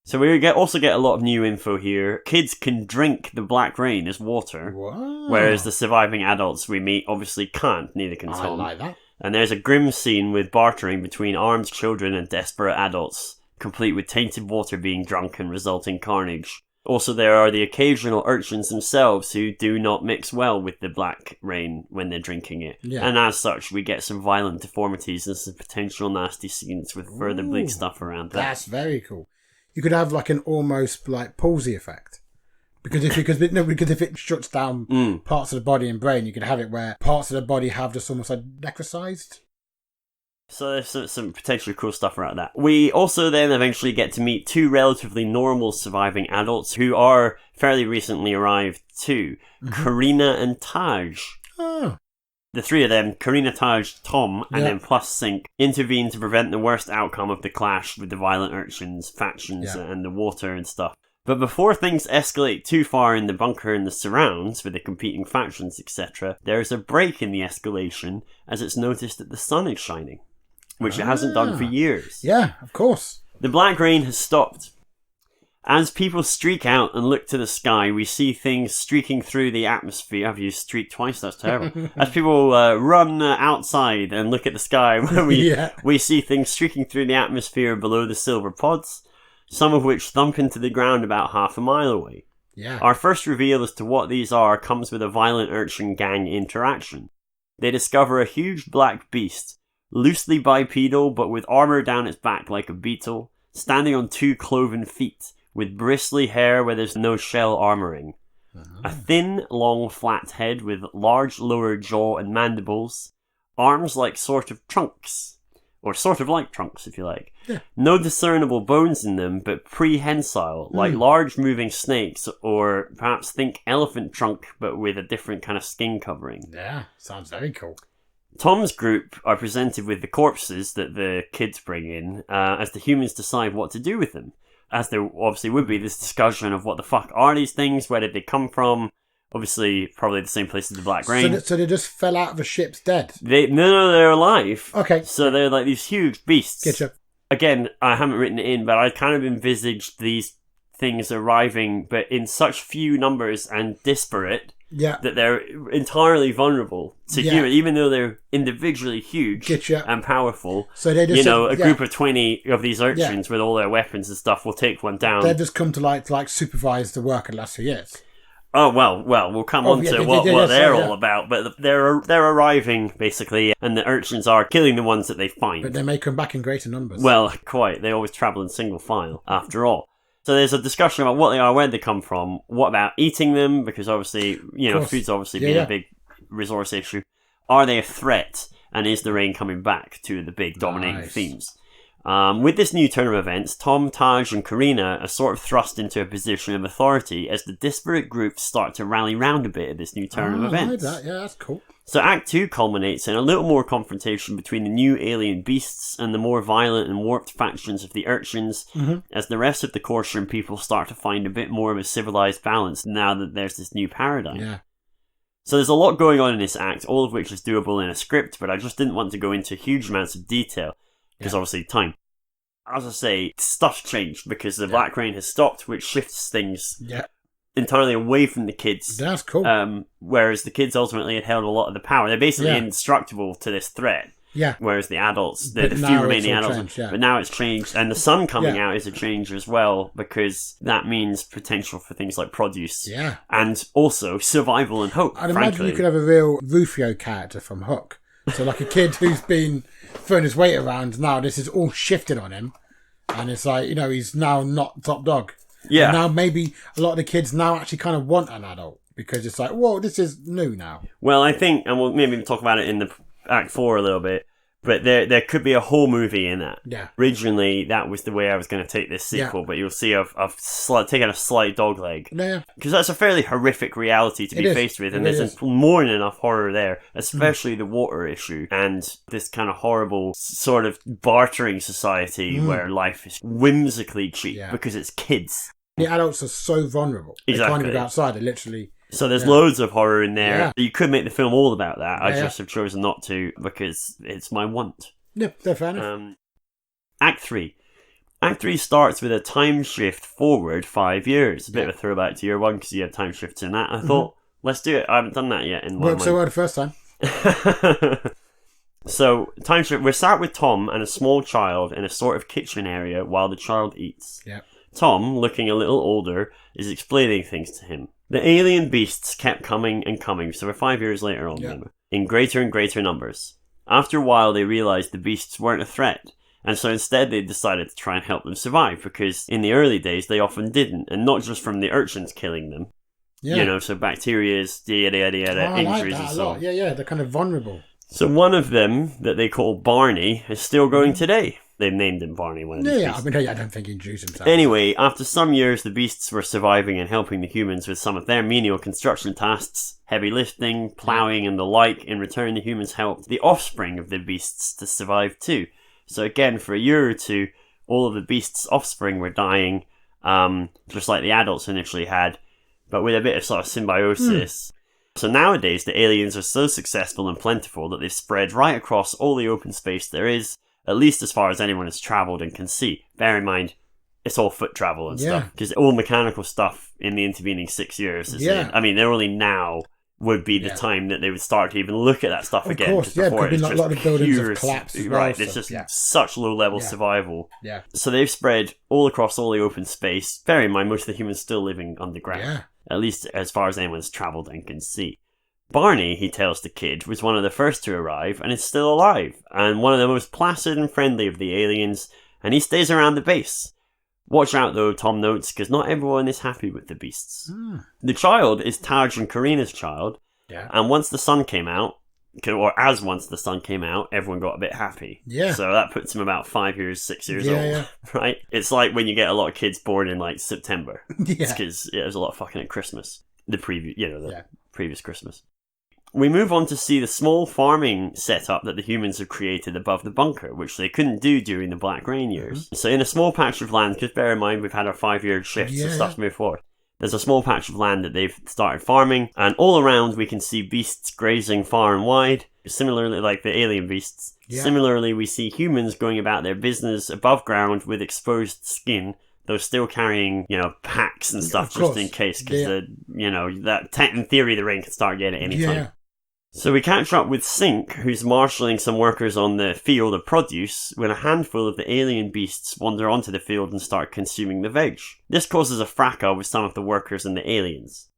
So we also get a lot of new info here. Kids can drink the black rain as water, whereas the surviving adults we meet obviously can't. Neither can Tom. I like that. And there's a grim scene with bartering between armed children and desperate adults, complete with tainted water being drunk and resulting carnage. Also, there are the occasional urchins themselves who do not mix well with the black rain when they're drinking it. Yeah. And as such, we get some violent deformities and some potential nasty scenes with further bleak stuff around that. That's very cool. You could have like an almost like palsy effect. Because if it shuts down parts of the body and brain, you could have it where parts of the body have just almost like necrosized. So there's some potentially cool stuff around that. We also then eventually get to meet two relatively normal surviving adults who are fairly recently arrived too. Karina and Taj. Oh. The three of them, Karina, Taj, Tom, and then plus Sink, intervene to prevent the worst outcome of the clash with the violent urchins, factions, and the water and stuff. But before things escalate too far in the bunker and the surrounds with the competing factions, etc., there is a break in the escalation as it's noticed that the sun is shining, which it hasn't done for years. Yeah, of course. The black rain has stopped. As people streak out and look to the sky, we see things streaking through the atmosphere. I've used streak twice, that's terrible. As people run outside and look at the sky, we see things streaking through the atmosphere below the silver pods, some of which thump into the ground about half a mile away. Yeah. Our first reveal as to what these are comes with a violent urchin gang interaction. They discover a huge black beast, loosely bipedal but with armour down its back like a beetle, standing on two cloven feet, with bristly hair where there's no shell armouring. A thin, long, flat head with large lower jaw and mandibles, arms like sort of trunks. Or sort of like trunks, if you like. Yeah. No discernible bones in them, but prehensile, like large moving snakes, or perhaps think elephant trunk, but with a different kind of skin covering. Yeah, sounds very cool. Tom's group are presented with the corpses that the kids bring in, as the humans decide what to do with them. As there obviously would be this discussion of what the fuck are these things, where did they come from? Obviously, probably the same place as the Black Rain. So they just fell out of a ship's dead? No, they're alive. Okay. So they're like these huge beasts. Getcha. Again, I haven't written it in, but I kind of envisaged these things arriving, but in such few numbers and disparate that they're entirely vulnerable to humans, even though they're individually huge and powerful. So they just, a group of 20 of these urchins with all their weapons and stuff will take one down. They've just come to like supervise the work of the last few years. Oh, well, we'll come on to what they're all about, but they're arriving, basically, and the urchins are killing the ones that they find. But they may come back in greater numbers. Well, quite. They always travel in single file, after all. So there's a discussion about what they are, where they come from, what about eating them, because obviously, food's obviously been a big resource issue. Are they a threat, and is the rain coming back to the big dominating themes? With this new turn of events, Tom, Taj and Karina are sort of thrust into a position of authority as the disparate groups start to rally round a bit at this new turn of events. I like that. Yeah, that's cool. So Act 2 culminates in a little more confrontation between the new alien beasts and the more violent and warped factions of the urchins, as the rest of the Corsham people start to find a bit more of a civilized balance now that there's this new paradigm. Yeah. So there's a lot going on in this act, all of which is doable in a script, but I just didn't want to go into huge amounts of detail, because obviously time. As I say, stuff's changed because the Black Rain has stopped, which shifts things entirely away from the kids. That's cool. Whereas the kids ultimately had held a lot of the power. They're basically indestructible to this threat. Yeah. Whereas the adults, the few remaining adults, but now it's changed, and the sun coming out is a change as well, because that means potential for things like produce. Yeah. And also survival and hope. I'd imagine you could have a real Rufio character from Hook. So like a kid who's been throwing his weight around, now this is all shifted on him, and it's like, he's now not top dog. Yeah. And now maybe a lot of the kids now actually kind of want an adult, because it's like, whoa, this is new now. Well, I think, and we'll maybe talk about it in the Act 4 a little bit, but there could be a whole movie in that. Yeah. Originally, that was the way I was going to take this sequel, but you'll see I've taken a slight dogleg. Yeah. Because that's a fairly horrific reality to be faced with, and there's more than enough horror there, especially the water issue, and this kind of horrible sort of bartering society where life is whimsically cheap because it's kids. The adults are so vulnerable. They can't even go outside. They literally... So there's loads of horror in there. Yeah. You could make the film all about that. I just have chosen not to because it's my want. Yeah, fair enough. Act 3. Act 3 starts with a time shift forward 5 years. A bit of a throwback to year one because you had time shifts in that. I thought, let's do it. I haven't done that yet. Worked so well the first time. So, time shift. We start with Tom and a small child in a sort of kitchen area while the child eats. Yeah. Tom, looking a little older, is explaining things to him. The alien beasts kept coming and coming, so we're 5 years later on, in greater and greater numbers. After a while, they realised the beasts weren't a threat, and so instead they decided to try and help them survive, because in the early days they often didn't, and not just from the urchins killing them. Yeah. So bacterias, injuries and so on. Yeah, they're kind of vulnerable. So one of them, that they call Barney, is still going today. They've named him Barney, one of these beasts. I don't think he introduced himself. Anyway, after some years, the beasts were surviving and helping the humans with some of their menial construction tasks, heavy lifting, ploughing and the like. In return, the humans helped the offspring of the beasts to survive too. So again, for a year or two, all of the beasts' offspring were dying, just like the adults initially had, but with a bit of sort of symbiosis. So nowadays, the aliens are so successful and plentiful that they've spread right across all the open space there is, at least as far as anyone has travelled and can see. Bear in mind, it's all foot travel and stuff, because all mechanical stuff in the intervening 6 years is I mean, they're only now would be the time that they would start to even look at that stuff again. Of course, before could be a lot of buildings have collapsed. Right, it's just such low-level survival. Yeah. So they've spread all across all the open space. Bear in mind, most of the humans still living underground, at least as far as anyone's travelled and can see. Barney, he tells the kid, was one of the first to arrive and is still alive, and one of the most placid and friendly of the aliens, and he stays around the base. Watch out though, Tom notes, because not everyone is happy with the beasts. The child is Taj and Karina's child, and once the sun came out, once the sun came out, everyone got a bit happy. Yeah. So that puts him about 5 years, 6 years old, right? It's like when you get a lot of kids born in like September. It's because there's a lot of fucking at Christmas. The previous Christmas. We move on to see the small farming setup that the humans have created above the bunker, which they couldn't do during the Black Rain years. So in a small patch of land, because bear in mind we've had our 5-year shifts and stuff to move forward, there's a small patch of land that they've started farming, and all around we can see beasts grazing far and wide, similarly like the alien beasts. Similarly, we see humans going about their business above ground with exposed skin, though still carrying, packs and stuff just in case, because in theory the rain could start again at any time. So we catch up with Sink, who's marshalling some workers on the field of produce, when a handful of the alien beasts wander onto the field and start consuming the veg. This causes a fracas with some of the workers and the aliens.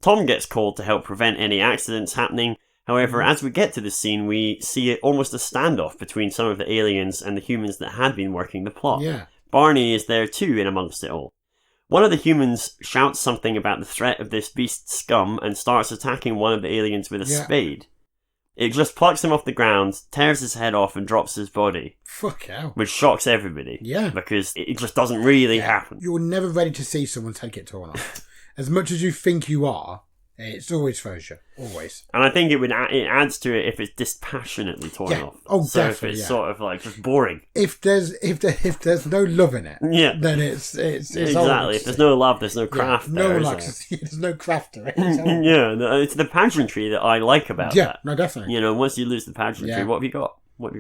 Tom gets called to help prevent any accidents happening. However, as we get to the scene, we see almost a standoff between some of the aliens and the humans that had been working the plot. Barney is there too in amongst it all. One of the humans shouts something about the threat of this beast scum and starts attacking one of the aliens with a spade. It just plucks him off the ground, tears his head off and drops his body. Fuck hell. Which shocks everybody. Because it just doesn't really happen. You're never ready to see someone's head get torn off. As much as you think you are, It always throws you. Always. And I think it adds to it if it's dispassionately torn off. Oh, so definitely. if it's sort of like just boring. If there's no love in it, then it's exactly. If there's no love, there's no craft. There's no craft to it. It's the pageantry that I like about that. Yeah, no, definitely. Once you lose the pageantry, what have you got?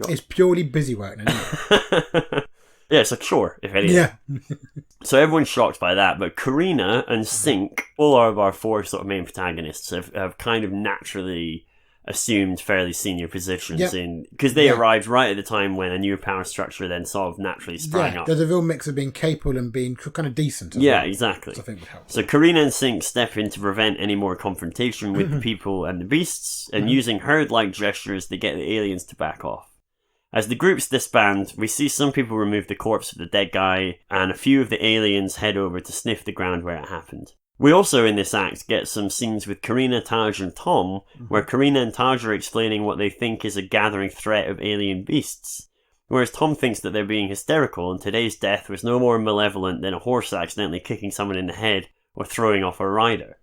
It's purely busy work, isn't it? Yeah, it's a chore, if anything. Yeah. So everyone's shocked by that, but Karina and Sink, all of our four sort of main protagonists, have kind of naturally assumed fairly senior positions because they arrived right at the time when a new power structure then sort of naturally sprang up. There's a real mix of being capable and being kind of decent as well. Exactly. Which I think would help. So Karina and Sink step in to prevent any more confrontation with the people and the beasts, and using herd-like gestures, they get the aliens to back off. As the groups disband, we see some people remove the corpse of the dead guy, and a few of the aliens head over to sniff the ground where it happened. We also, in this act, get some scenes with Karina, Taj, and Tom, where Karina and Taj are explaining what they think is a gathering threat of alien beasts, whereas Tom thinks that they're being hysterical and today's death was no more malevolent than a horse accidentally kicking someone in the head or throwing off a rider.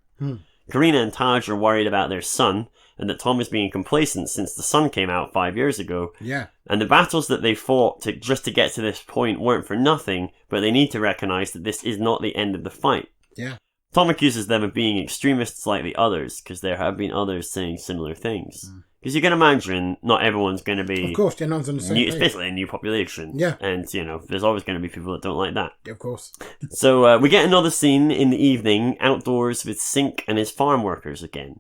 Karina and Taj are worried about their son, and that Tom is being complacent since the sun came out 5 years ago. Yeah. And the battles that they fought just to get to this point weren't for nothing, but they need to recognise that this is not the end of the fight. Yeah. Tom accuses them of being extremists like the others, because there have been others saying similar things. Because you can imagine not everyone's going to be... Of course, no one's on the same page. Especially a new population. Yeah. And, there's always going to be people that don't like that. Yeah, of course. So we get another scene in the evening, outdoors with Sink and his farm workers again.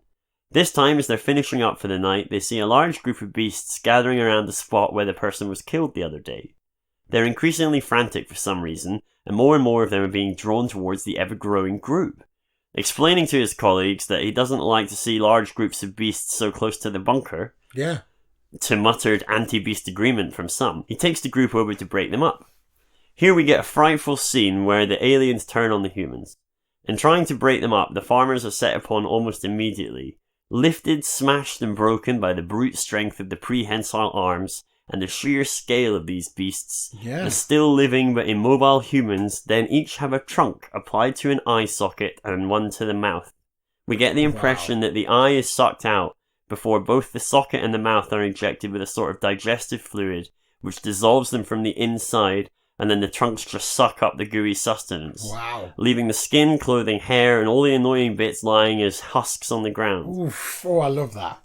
This time, as they're finishing up for the night, they see a large group of beasts gathering around the spot where the person was killed the other day. They're increasingly frantic for some reason, and more of them are being drawn towards the ever-growing group. Explaining to his colleagues that he doesn't like to see large groups of beasts so close to the bunker, to muttered anti-beast agreement from some, he takes the group over to break them up. Here we get a frightful scene where the aliens turn on the humans. In trying to break them up, the farmers are set upon almost immediately, lifted, smashed and broken by the brute strength of the prehensile arms and the sheer scale of these beasts. The still living but immobile humans then each have a trunk applied to an eye socket and one to the mouth. We get the impression that the eye is sucked out before both the socket and the mouth are injected with a sort of digestive fluid which dissolves them from the inside, and then the trunks just suck up the gooey sustenance. Leaving the skin, clothing, hair, and all the annoying bits lying as husks on the ground. Oof. Oh, I love that.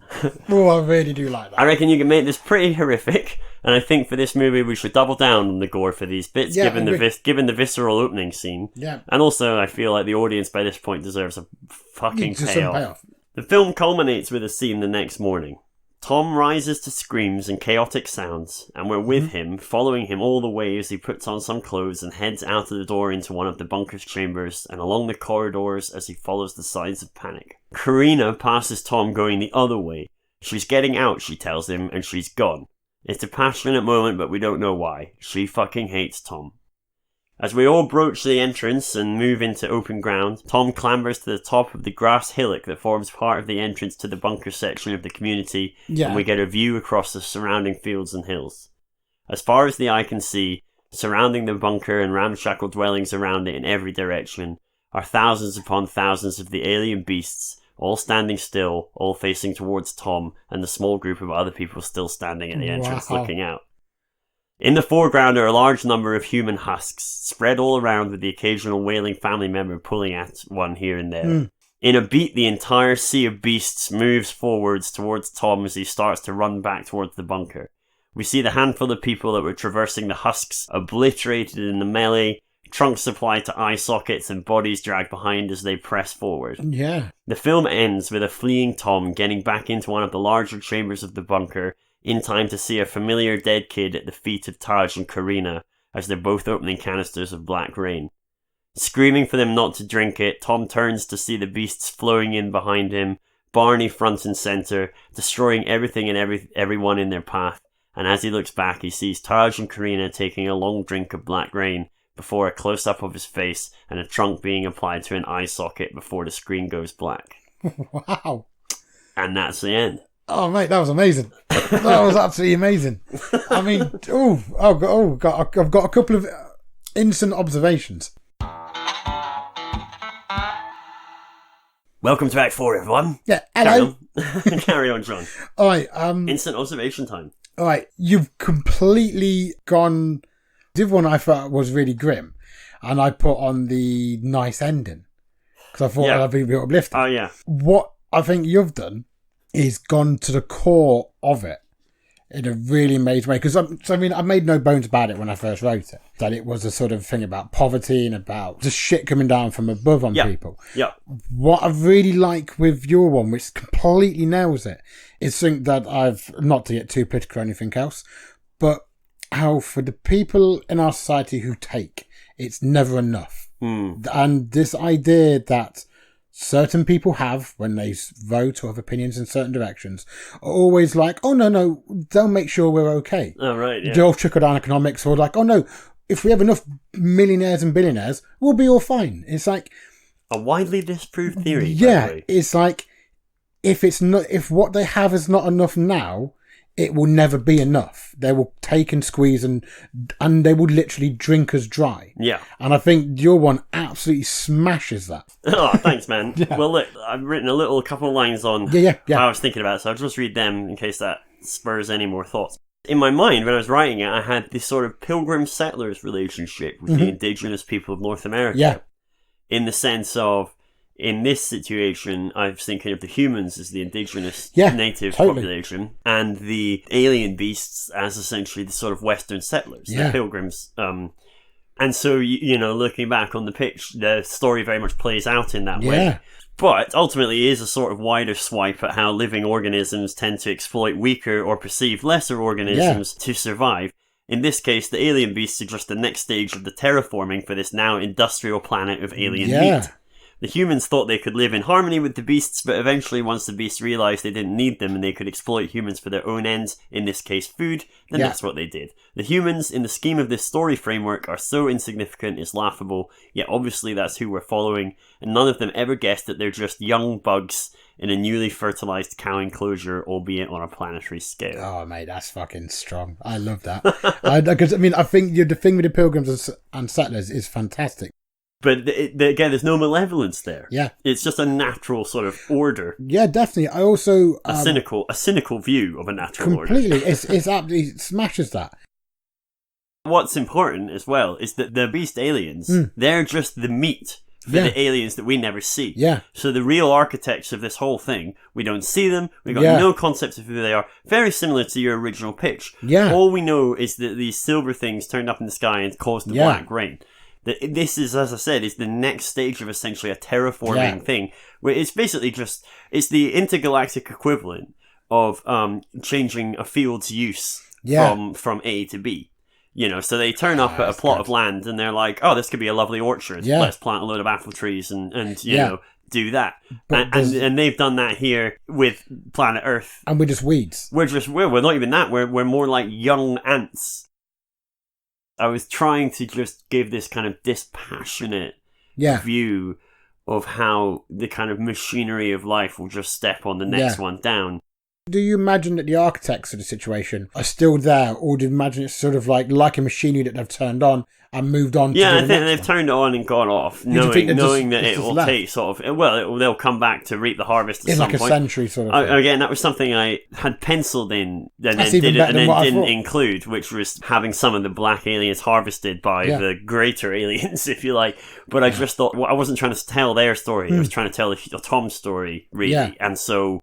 I really do like that. I reckon you can make this pretty horrific, and I think for this movie we should double down on the gore for these bits, given the visceral opening scene. Yeah. And also, I feel like the audience by this point deserves a fucking payoff. The film culminates with a scene the next morning. Tom rises to screams and chaotic sounds, and we're with him, following him all the way as he puts on some clothes and heads out of the door into one of the bunker's chambers and along the corridors as he follows the signs of panic. Karina passes Tom going the other way. She's getting out, she tells him, and she's gone. It's a passionate moment, but we don't know why. She fucking hates Tom. As we all broach the entrance and move into open ground, Tom clambers to the top of the grass hillock that forms part of the entrance to the bunker section of the community, and we get a view across the surrounding fields and hills. As far as the eye can see, surrounding the bunker and ramshackle dwellings around it in every direction, are thousands upon thousands of the alien beasts, all standing still, all facing towards Tom and the small group of other people still standing at the entrance looking out. In the foreground are a large number of human husks, spread all around with the occasional wailing family member pulling at one here and there. In a beat, the entire sea of beasts moves forwards towards Tom as he starts to run back towards the bunker. We see the handful of people that were traversing the husks obliterated in the melee, trunks applied to eye sockets and bodies dragged behind as they press forward. The film ends with a fleeing Tom getting back into one of the larger chambers of the bunker, in time to see a familiar dead kid at the feet of Taj and Karina as they're both opening canisters of black rain. Screaming for them not to drink it, Tom turns to see the beasts flowing in behind him, Barney front and centre, destroying everything and everyone in their path, and as he looks back he sees Taj and Karina taking a long drink of black rain before a close-up of his face and a trunk being applied to an eye socket before the screen goes black. Wow. And that's the end. Oh, mate, that was amazing. That was absolutely amazing. I mean, I've got a couple of instant observations. Welcome to Act 4, everyone. Yeah, hello. Carry on, John. All right. Instant observation time. All right. You've completely gone... The other one I thought was really grim, and I put on the nice ending, because I thought that'd be a bit uplifting. Oh, yeah. What I think you've done is gone to the core of it in a really amazing way. Because, I made no bones about it when I first wrote it, that it was a sort of thing about poverty and about just shit coming down from above on people. Yeah. What I really like with your one, which completely nails it, is something that I've, not to get too political or anything else, but how for the people in our society who take, it's never enough. And this idea that certain people have when they vote or have opinions in certain directions are always like, oh, no, they'll make sure we're okay. Oh, right, yeah. The old trickle-down economics, or like, oh, no, if we have enough millionaires and billionaires, we'll be all fine. It's like... A widely disproved theory, yeah, by the way. it's like, if what they have is not enough now, it will never be enough. They will take and squeeze and they will literally drink us dry. Yeah. And I think your one absolutely smashes that. Oh, thanks, man. Yeah. Well, look, I've written a couple of lines on Yeah. how I was thinking about it, so I'll just read them in case that spurs any more thoughts. In my mind, when I was writing it, I had this sort of pilgrim settlers relationship with the indigenous people of North America. Yeah. In the sense of, in this situation, I was thinking of the humans as the indigenous native population, and the alien beasts as essentially the sort of Western settlers, the pilgrims. And so, looking back on the pitch, the story very much plays out in that way. But ultimately is a sort of wider swipe at how living organisms tend to exploit weaker or perceived lesser organisms to survive. In this case, the alien beasts are just the next stage of the terraforming for this now industrial planet of alien meat. The humans thought they could live in harmony with the beasts, but eventually once the beasts realised they didn't need them and they could exploit humans for their own ends, in this case food, then that's what they did. The humans, in the scheme of this story framework, are so insignificant it's laughable, yet obviously that's who we're following, and none of them ever guessed that they're just young bugs in a newly fertilised cow enclosure, albeit on a planetary scale. Oh, mate, that's fucking strong. I love that. I think the thing with the pilgrims and settlers is fantastic. But again, there's no malevolence there. Yeah. It's just a natural sort of order. Yeah, definitely. I also... A cynical view of a natural order. Completely. It's absolutely smashes that. What's important as well is that the beast aliens, they're just the meat for the aliens that we never see. Yeah. So the real architects of this whole thing, we don't see them, we've got no concept of who they are. Very similar to your original pitch. Yeah. All we know is that these silver things turned up in the sky and caused the black rain. This is, as I said, is the next stage of essentially a terraforming thing, where it's basically it's the intergalactic equivalent of changing a field's use from A to B. So they turn up at a plot of land and they're like, oh, this could be a lovely orchard. Yeah. Let's plant a load of apple trees and do that. And they've done that here with planet Earth. And we're just weeds. We're not even that. We're more like young ants. I was trying to just give this kind of dispassionate view of how the kind of machinery of life will just step on the next one down. Do you imagine that the architects of the situation are still there, or do you imagine it's sort of like a machinery that they've turned on and moved on to the next one? I think they've turned it on and gone off, knowing that it will take sort of... Well, they'll come back to reap the harvest at some point. In like a century sort of thing. Again, that was something I had penciled in and then didn't include, which was having some of the black aliens harvested by the greater aliens, if you like. But I just thought... Well, I wasn't trying to tell their story. I was trying to tell Tom's story, really. Yeah. And so...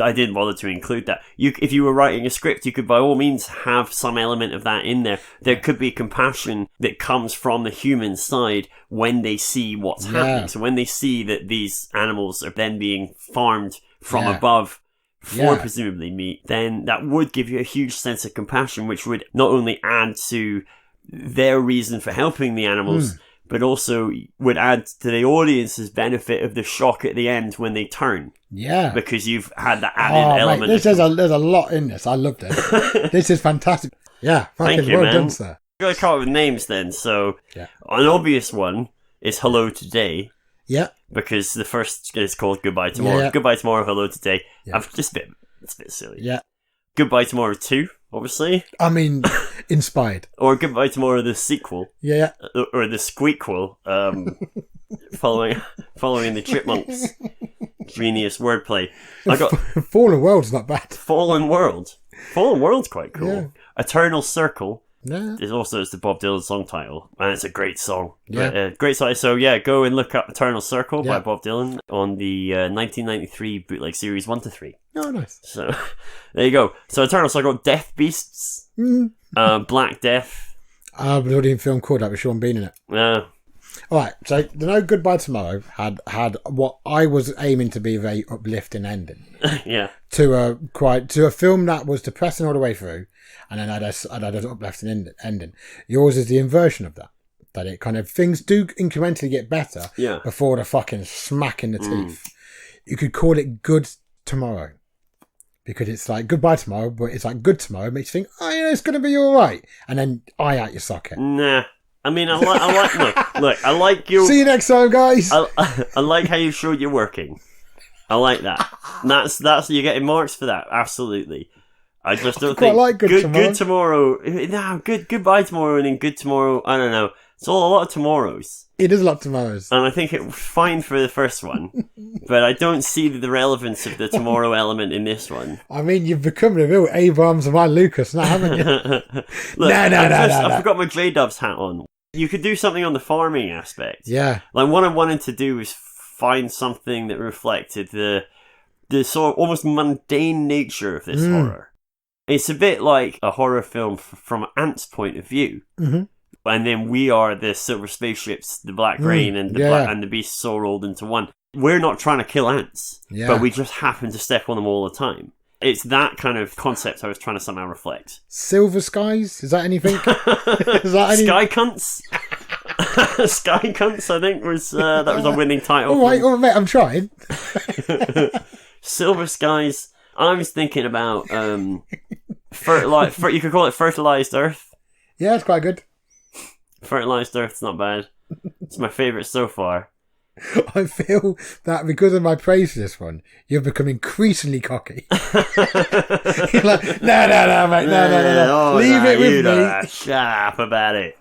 I didn't bother to include that. If you were writing a script, you could by all means have some element of that in there. There could be compassion that comes from the human side when they see what's happening. So when they see that these animals are then being farmed from above for presumably meat, then that would give you a huge sense of compassion, which would not only add to their reason for helping the animals, but also would add to the audience's benefit of the shock at the end when they turn. Yeah. Because you've had that added element. Mate, there's a lot in this. I loved it. This is fantastic. Yeah. Thank you, well done, sir. Got to come up with names then. So, an obvious one is Hello Today. Yeah. Because the first is called Goodbye Tomorrow. Yeah. Goodbye Tomorrow, Hello Today. Yeah. It's a bit silly. Yeah. Goodbye Tomorrow 2, obviously. I mean, inspired. Or Goodbye Tomorrow, the sequel. Yeah. Or the squeakquel. following the chipmunks. Genius wordplay. I got Fallen World's not bad. Fallen World. Fallen World's quite cool. Yeah. Eternal Circle. Yeah. It's the Bob Dylan song title, and it's a great song. Yeah. Great song. So yeah, go and look up Eternal Circle by Bob Dylan on the 1993 bootleg series 1 to 3. Oh, nice. So there you go. So Eternal Circle, Death Beasts, Black Death. But what do you film called that with Sean Bean in it? Yeah. All right, so the No Goodbye Tomorrow had what I was aiming to be a very uplifting ending. Yeah. To a film that was depressing all the way through, and then had an uplifting ending. Yours is the inversion of that. That it kind of things do incrementally get better before the fucking smack in the teeth. You could call it Good Tomorrow. Because it's like goodbye tomorrow, but it's like good tomorrow. It makes you think, oh yeah, it's going to be all right. And then eye out your socket. Nah. I mean, I like look, I like your... See you next time, guys. I like how you showed you're working. I like that. That's you're getting marks for that. Absolutely. I just don't think... like good tomorrow. No, goodbye tomorrow and then good tomorrow. I don't know. It's all a lot of tomorrows. It is a lot of tomorrows. And I think it was fine for the first one. But I don't see the relevance of the tomorrow element in this one. I mean, you've become the real Abrams and my Lucas now, haven't you? Look, I forgot my Grey Doves hat on. You could do something on the farming aspect. Yeah. Like, what I wanted to do was find something that reflected the sort of almost mundane nature of this horror. It's a bit like a horror film from Ant's point of view. Mm-hmm. And then we are the silver spaceships, the black rain, and the beasts all rolled into one. We're not trying to kill ants, but we just happen to step on them all the time. It's that kind of concept I was trying to somehow reflect. Silver skies? Is that anything? Sky Cunts? Sky Cunts, I think, was that was a winning title. All right, mate, I'm trying. Silver skies. I was thinking about you could call it Fertilized Earth. Yeah, it's quite good. Fertilized Earth's not bad. It's my favourite so far. I feel that because of my praise for this one, you've become increasingly cocky. You're like, no, mate, no. Oh, leave it with me. Shut up about it.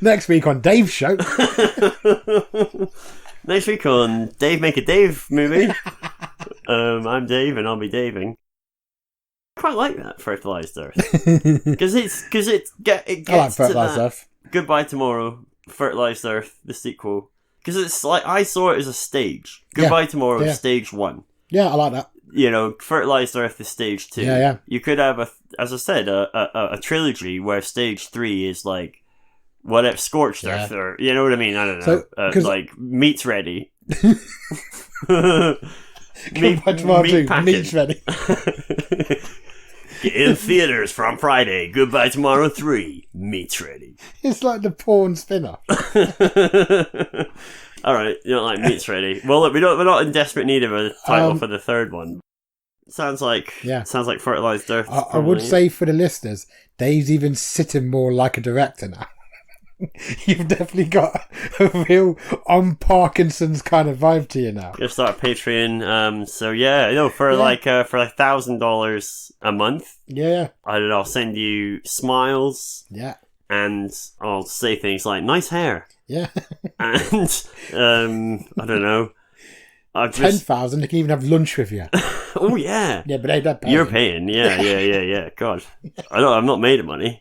Next week on Dave's show. Next week on Dave Make a Dave movie. I'm Dave and I'll be daving. I quite like that Fertilized Earth because it gets I like Fertilized Earth. Goodbye Tomorrow, Fertilized Earth, the sequel. Because it's like I saw it as a stage. Goodbye Tomorrow, is stage 1. Yeah, I like that. You know, Fertilized Earth is stage 2. Yeah. You could have as I said, a trilogy where stage 3 is like whatever Scorched Earth, or you know what I mean. I don't know, like Meat's Ready. Goodbye Tomorrow 2, Meat's Ready. In theaters from Friday. Goodbye Tomorrow 3. Meat's Ready. It's like the porn spin-off. All right, you don't like Meat's Ready. Well, look, we're not in desperate need of a title for the third one. Sounds like Fertilized Earth. I would say for the listeners, Dave's even sitting more like a director now. You've definitely got a real on Parkinson's kind of vibe to you now. Gonna start a Patreon. So yeah, for $1,000 a month. Yeah. I'll send you smiles. Yeah. And I'll say things like nice hair. Yeah. And I don't know. 10,000. They can even have lunch with you. Oh yeah. Yeah, but they're paying. You're paying. Yeah. God, I'm not made of money.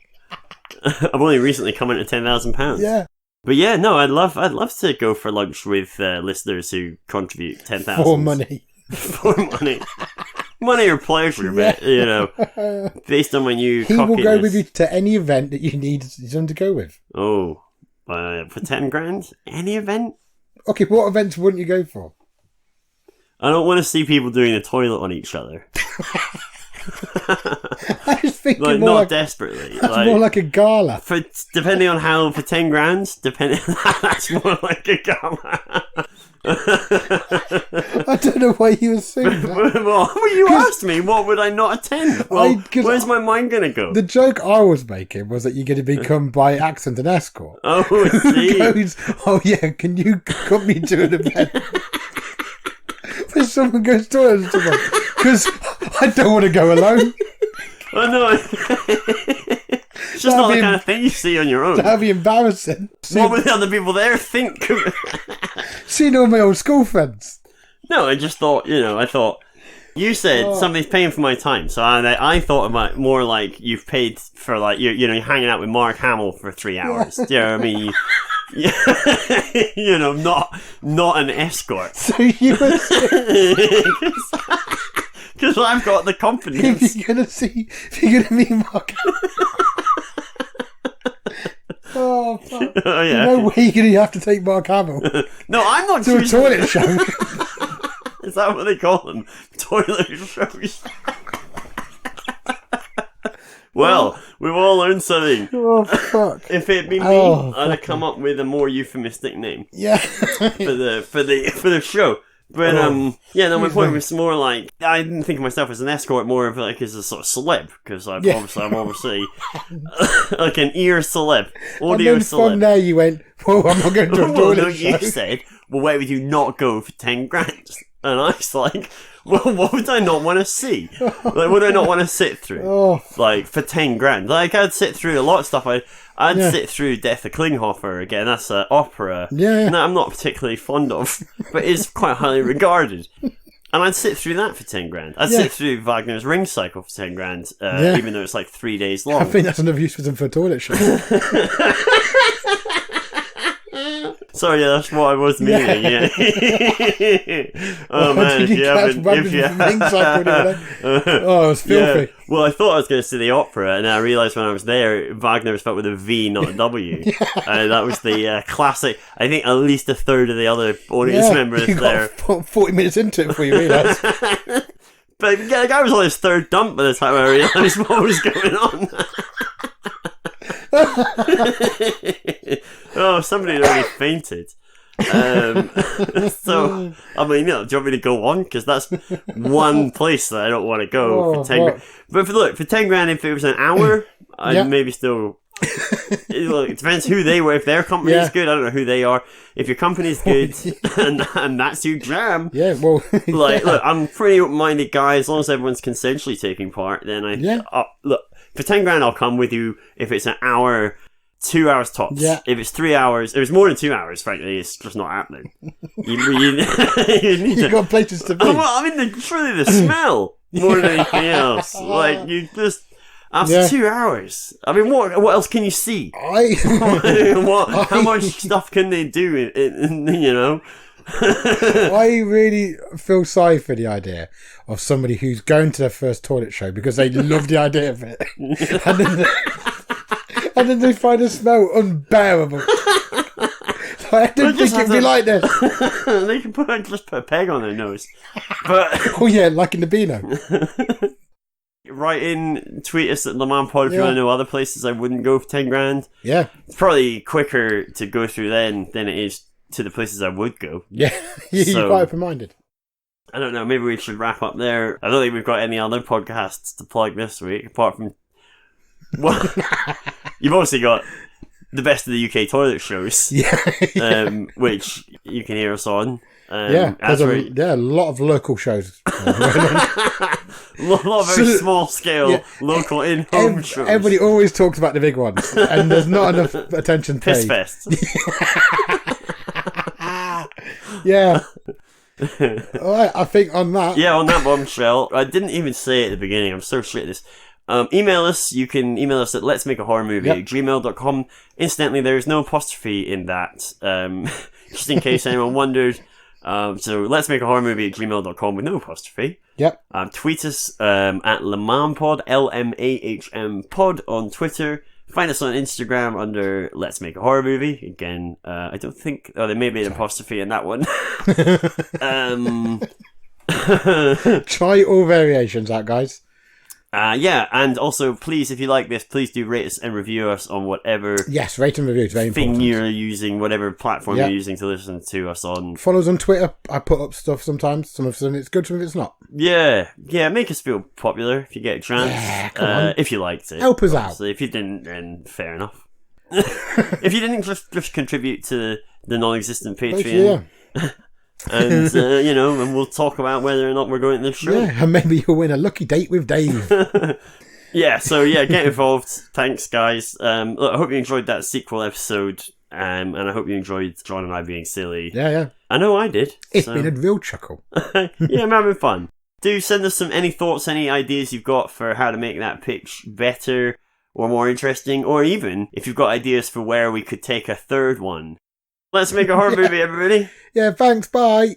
I've only recently come into £10,000. Yeah. But yeah, no, I'd love to go for lunch with listeners who contribute 10,000 for money. For money. Money or pleasure, but based on my new he cockiness. Will go with you to any event that you need him to go with. Oh, for 10 grand? Any event? Okay, what events wouldn't you go for? I don't want to see people doing the toilet on each other. I was thinking like, more not like, desperately. That's more like a gala. Depending on how, for 10 grand, that's more like a gala. I don't know why you assumed that. Well, you asked me, what would I not attend? Well, where's my mind going to go? The joke I was making was that you're going to become, by accident, an escort. Oh, I see. Goes, oh yeah, can you come me to an event? Where someone goes to toilet because I don't want to go alone. Oh no. It's just not the kind of thing you see on your own. That'd be embarrassing. What would the other people there think? Seeing all my old school friends. No, I just thought, you said somebody's paying for my time, so I thought about more like you've paid for like you're hanging out with Mark Hamill for 3 hours. Do you know what I mean? Not an escort. So you were because I've got the confidence. If you're gonna meet Mark. Oh fuck! Oh, yeah. No way you're gonna have to take Mark Hamill. No, I'm not to a toilet show. Is that what they call them? Toilet shows. Well, we've all learned something. Oh fuck! If it'd been me, I'd have come up with a more euphemistic name. Yeah. for the show. But my point was more like I didn't think of myself as an escort, more of like as a sort of celeb, because I'm obviously like an ear celeb, audio and then celeb. From there you went, "Whoa, I'm not going to a toilet show." You said, "Well, where would you not go for 10 grand?" And I was like, "Well, what would I not want to see? Like, what would I not want to sit through? Like for 10 grand? Like I'd sit through a lot of stuff. I'd sit through Death of Klinghoffer again. That's an opera. Yeah. That I'm not particularly fond of, but is quite highly regarded. And I'd sit through that for 10 grand. I'd sit through Wagner's Ring Cycle for 10 grand, even though it's like 3 days long. I think that's enough use for them for a toilet show. Sorry, that's what I was meaning. Yeah. Oh man, if you haven't, oh, it was filthy. Yeah. Well, I thought I was going to see the opera, and I realised when I was there, Wagner was spelled with a V, not a W. That was the classic. I think at least a third of the other audience members there. 40 minutes into it before you realised. But the guy was on his third dump by the time I realised what was going on. Somebody had already fainted. So, I mean, do you want me to go on? Because that's one place that I don't want to go for 10 grand. But for 10 grand, if it was an hour, I'd maybe still... It depends who they were. If their company is good, I don't know who they are. If your company's good and that's your jam, look, I'm pretty open-minded guy. As long as everyone's consensually taking part, then look, for 10 grand, I'll come with you if it's an hour, 2 hours tops. Yeah. If it's 3 hours, if it's more than 2 hours, frankly, it's just not happening. You got places to be. I mean, truly the smell more than anything else. Like, you just... After 2 hours, I mean, what else can you see? How much stuff can they do? I really feel sorry for the idea of somebody who's going to their first toilet show because they love the idea of it, and then they find the smell unbearable. I didn't think it'd be like this. They can just put a peg on their nose, but like in the Beano. Write in, tweet us at LMAHMpod if you want to know other places I wouldn't go for 10 grand. Yeah. It's probably quicker to go through then than it is to the places I would go. Yeah, you're quite open-minded. I don't know, maybe we should wrap up there. I don't think we've got any other podcasts to plug this week, apart from... Well, you've obviously got the best of the UK toilet shows, which you can hear us on. There's a lot of local shows. A lot of very small scale local in-home shows. Everybody always talks about the big ones, and there's not enough attention paid. Piss Fest. Yeah. Alright, I think on that. Yeah, on that bombshell. I didn't even say it at the beginning. I'm so shit at this. Email us. You can email us at letsmakeahorrormovie@gmail.com. Incidentally, there is no apostrophe in that. Just in case anyone wondered. So let's make a horror movie at gmail.com with no apostrophe. Yep. Tweet us at LMAHMpod, LMAHMpod on Twitter. Find us on Instagram under Let's Make a Horror Movie. Again, I don't think... Oh, there may be an apostrophe in that one. Try all variations out, guys. And also, please, if you like this, please do rate us and review us on whatever... Yes, rate and review is very important. ...thing you're using, whatever platform you're using to listen to us on. Follow us on Twitter. I put up stuff sometimes. Some of it's good, some of it's not. Yeah, make us feel popular if you get a chance. Yeah, come on. If you liked it. Help us out. If you didn't, then fair enough. If you didn't, just contribute to the non-existent Patreon. And, and we'll talk about whether or not we're going to this show. Yeah, and maybe you'll win a lucky date with Dave. Yeah, so yeah, get involved. Thanks, guys. Look, I hope you enjoyed that sequel episode, and I hope you enjoyed John and I being silly. Yeah. I know I did. It's been a real chuckle. Yeah, I'm having fun. Do send us any thoughts, any ideas you've got for how to make that pitch better or more interesting, or even if you've got ideas for where we could take a third one. Let's make a horror movie, everybody. Yeah, thanks, bye.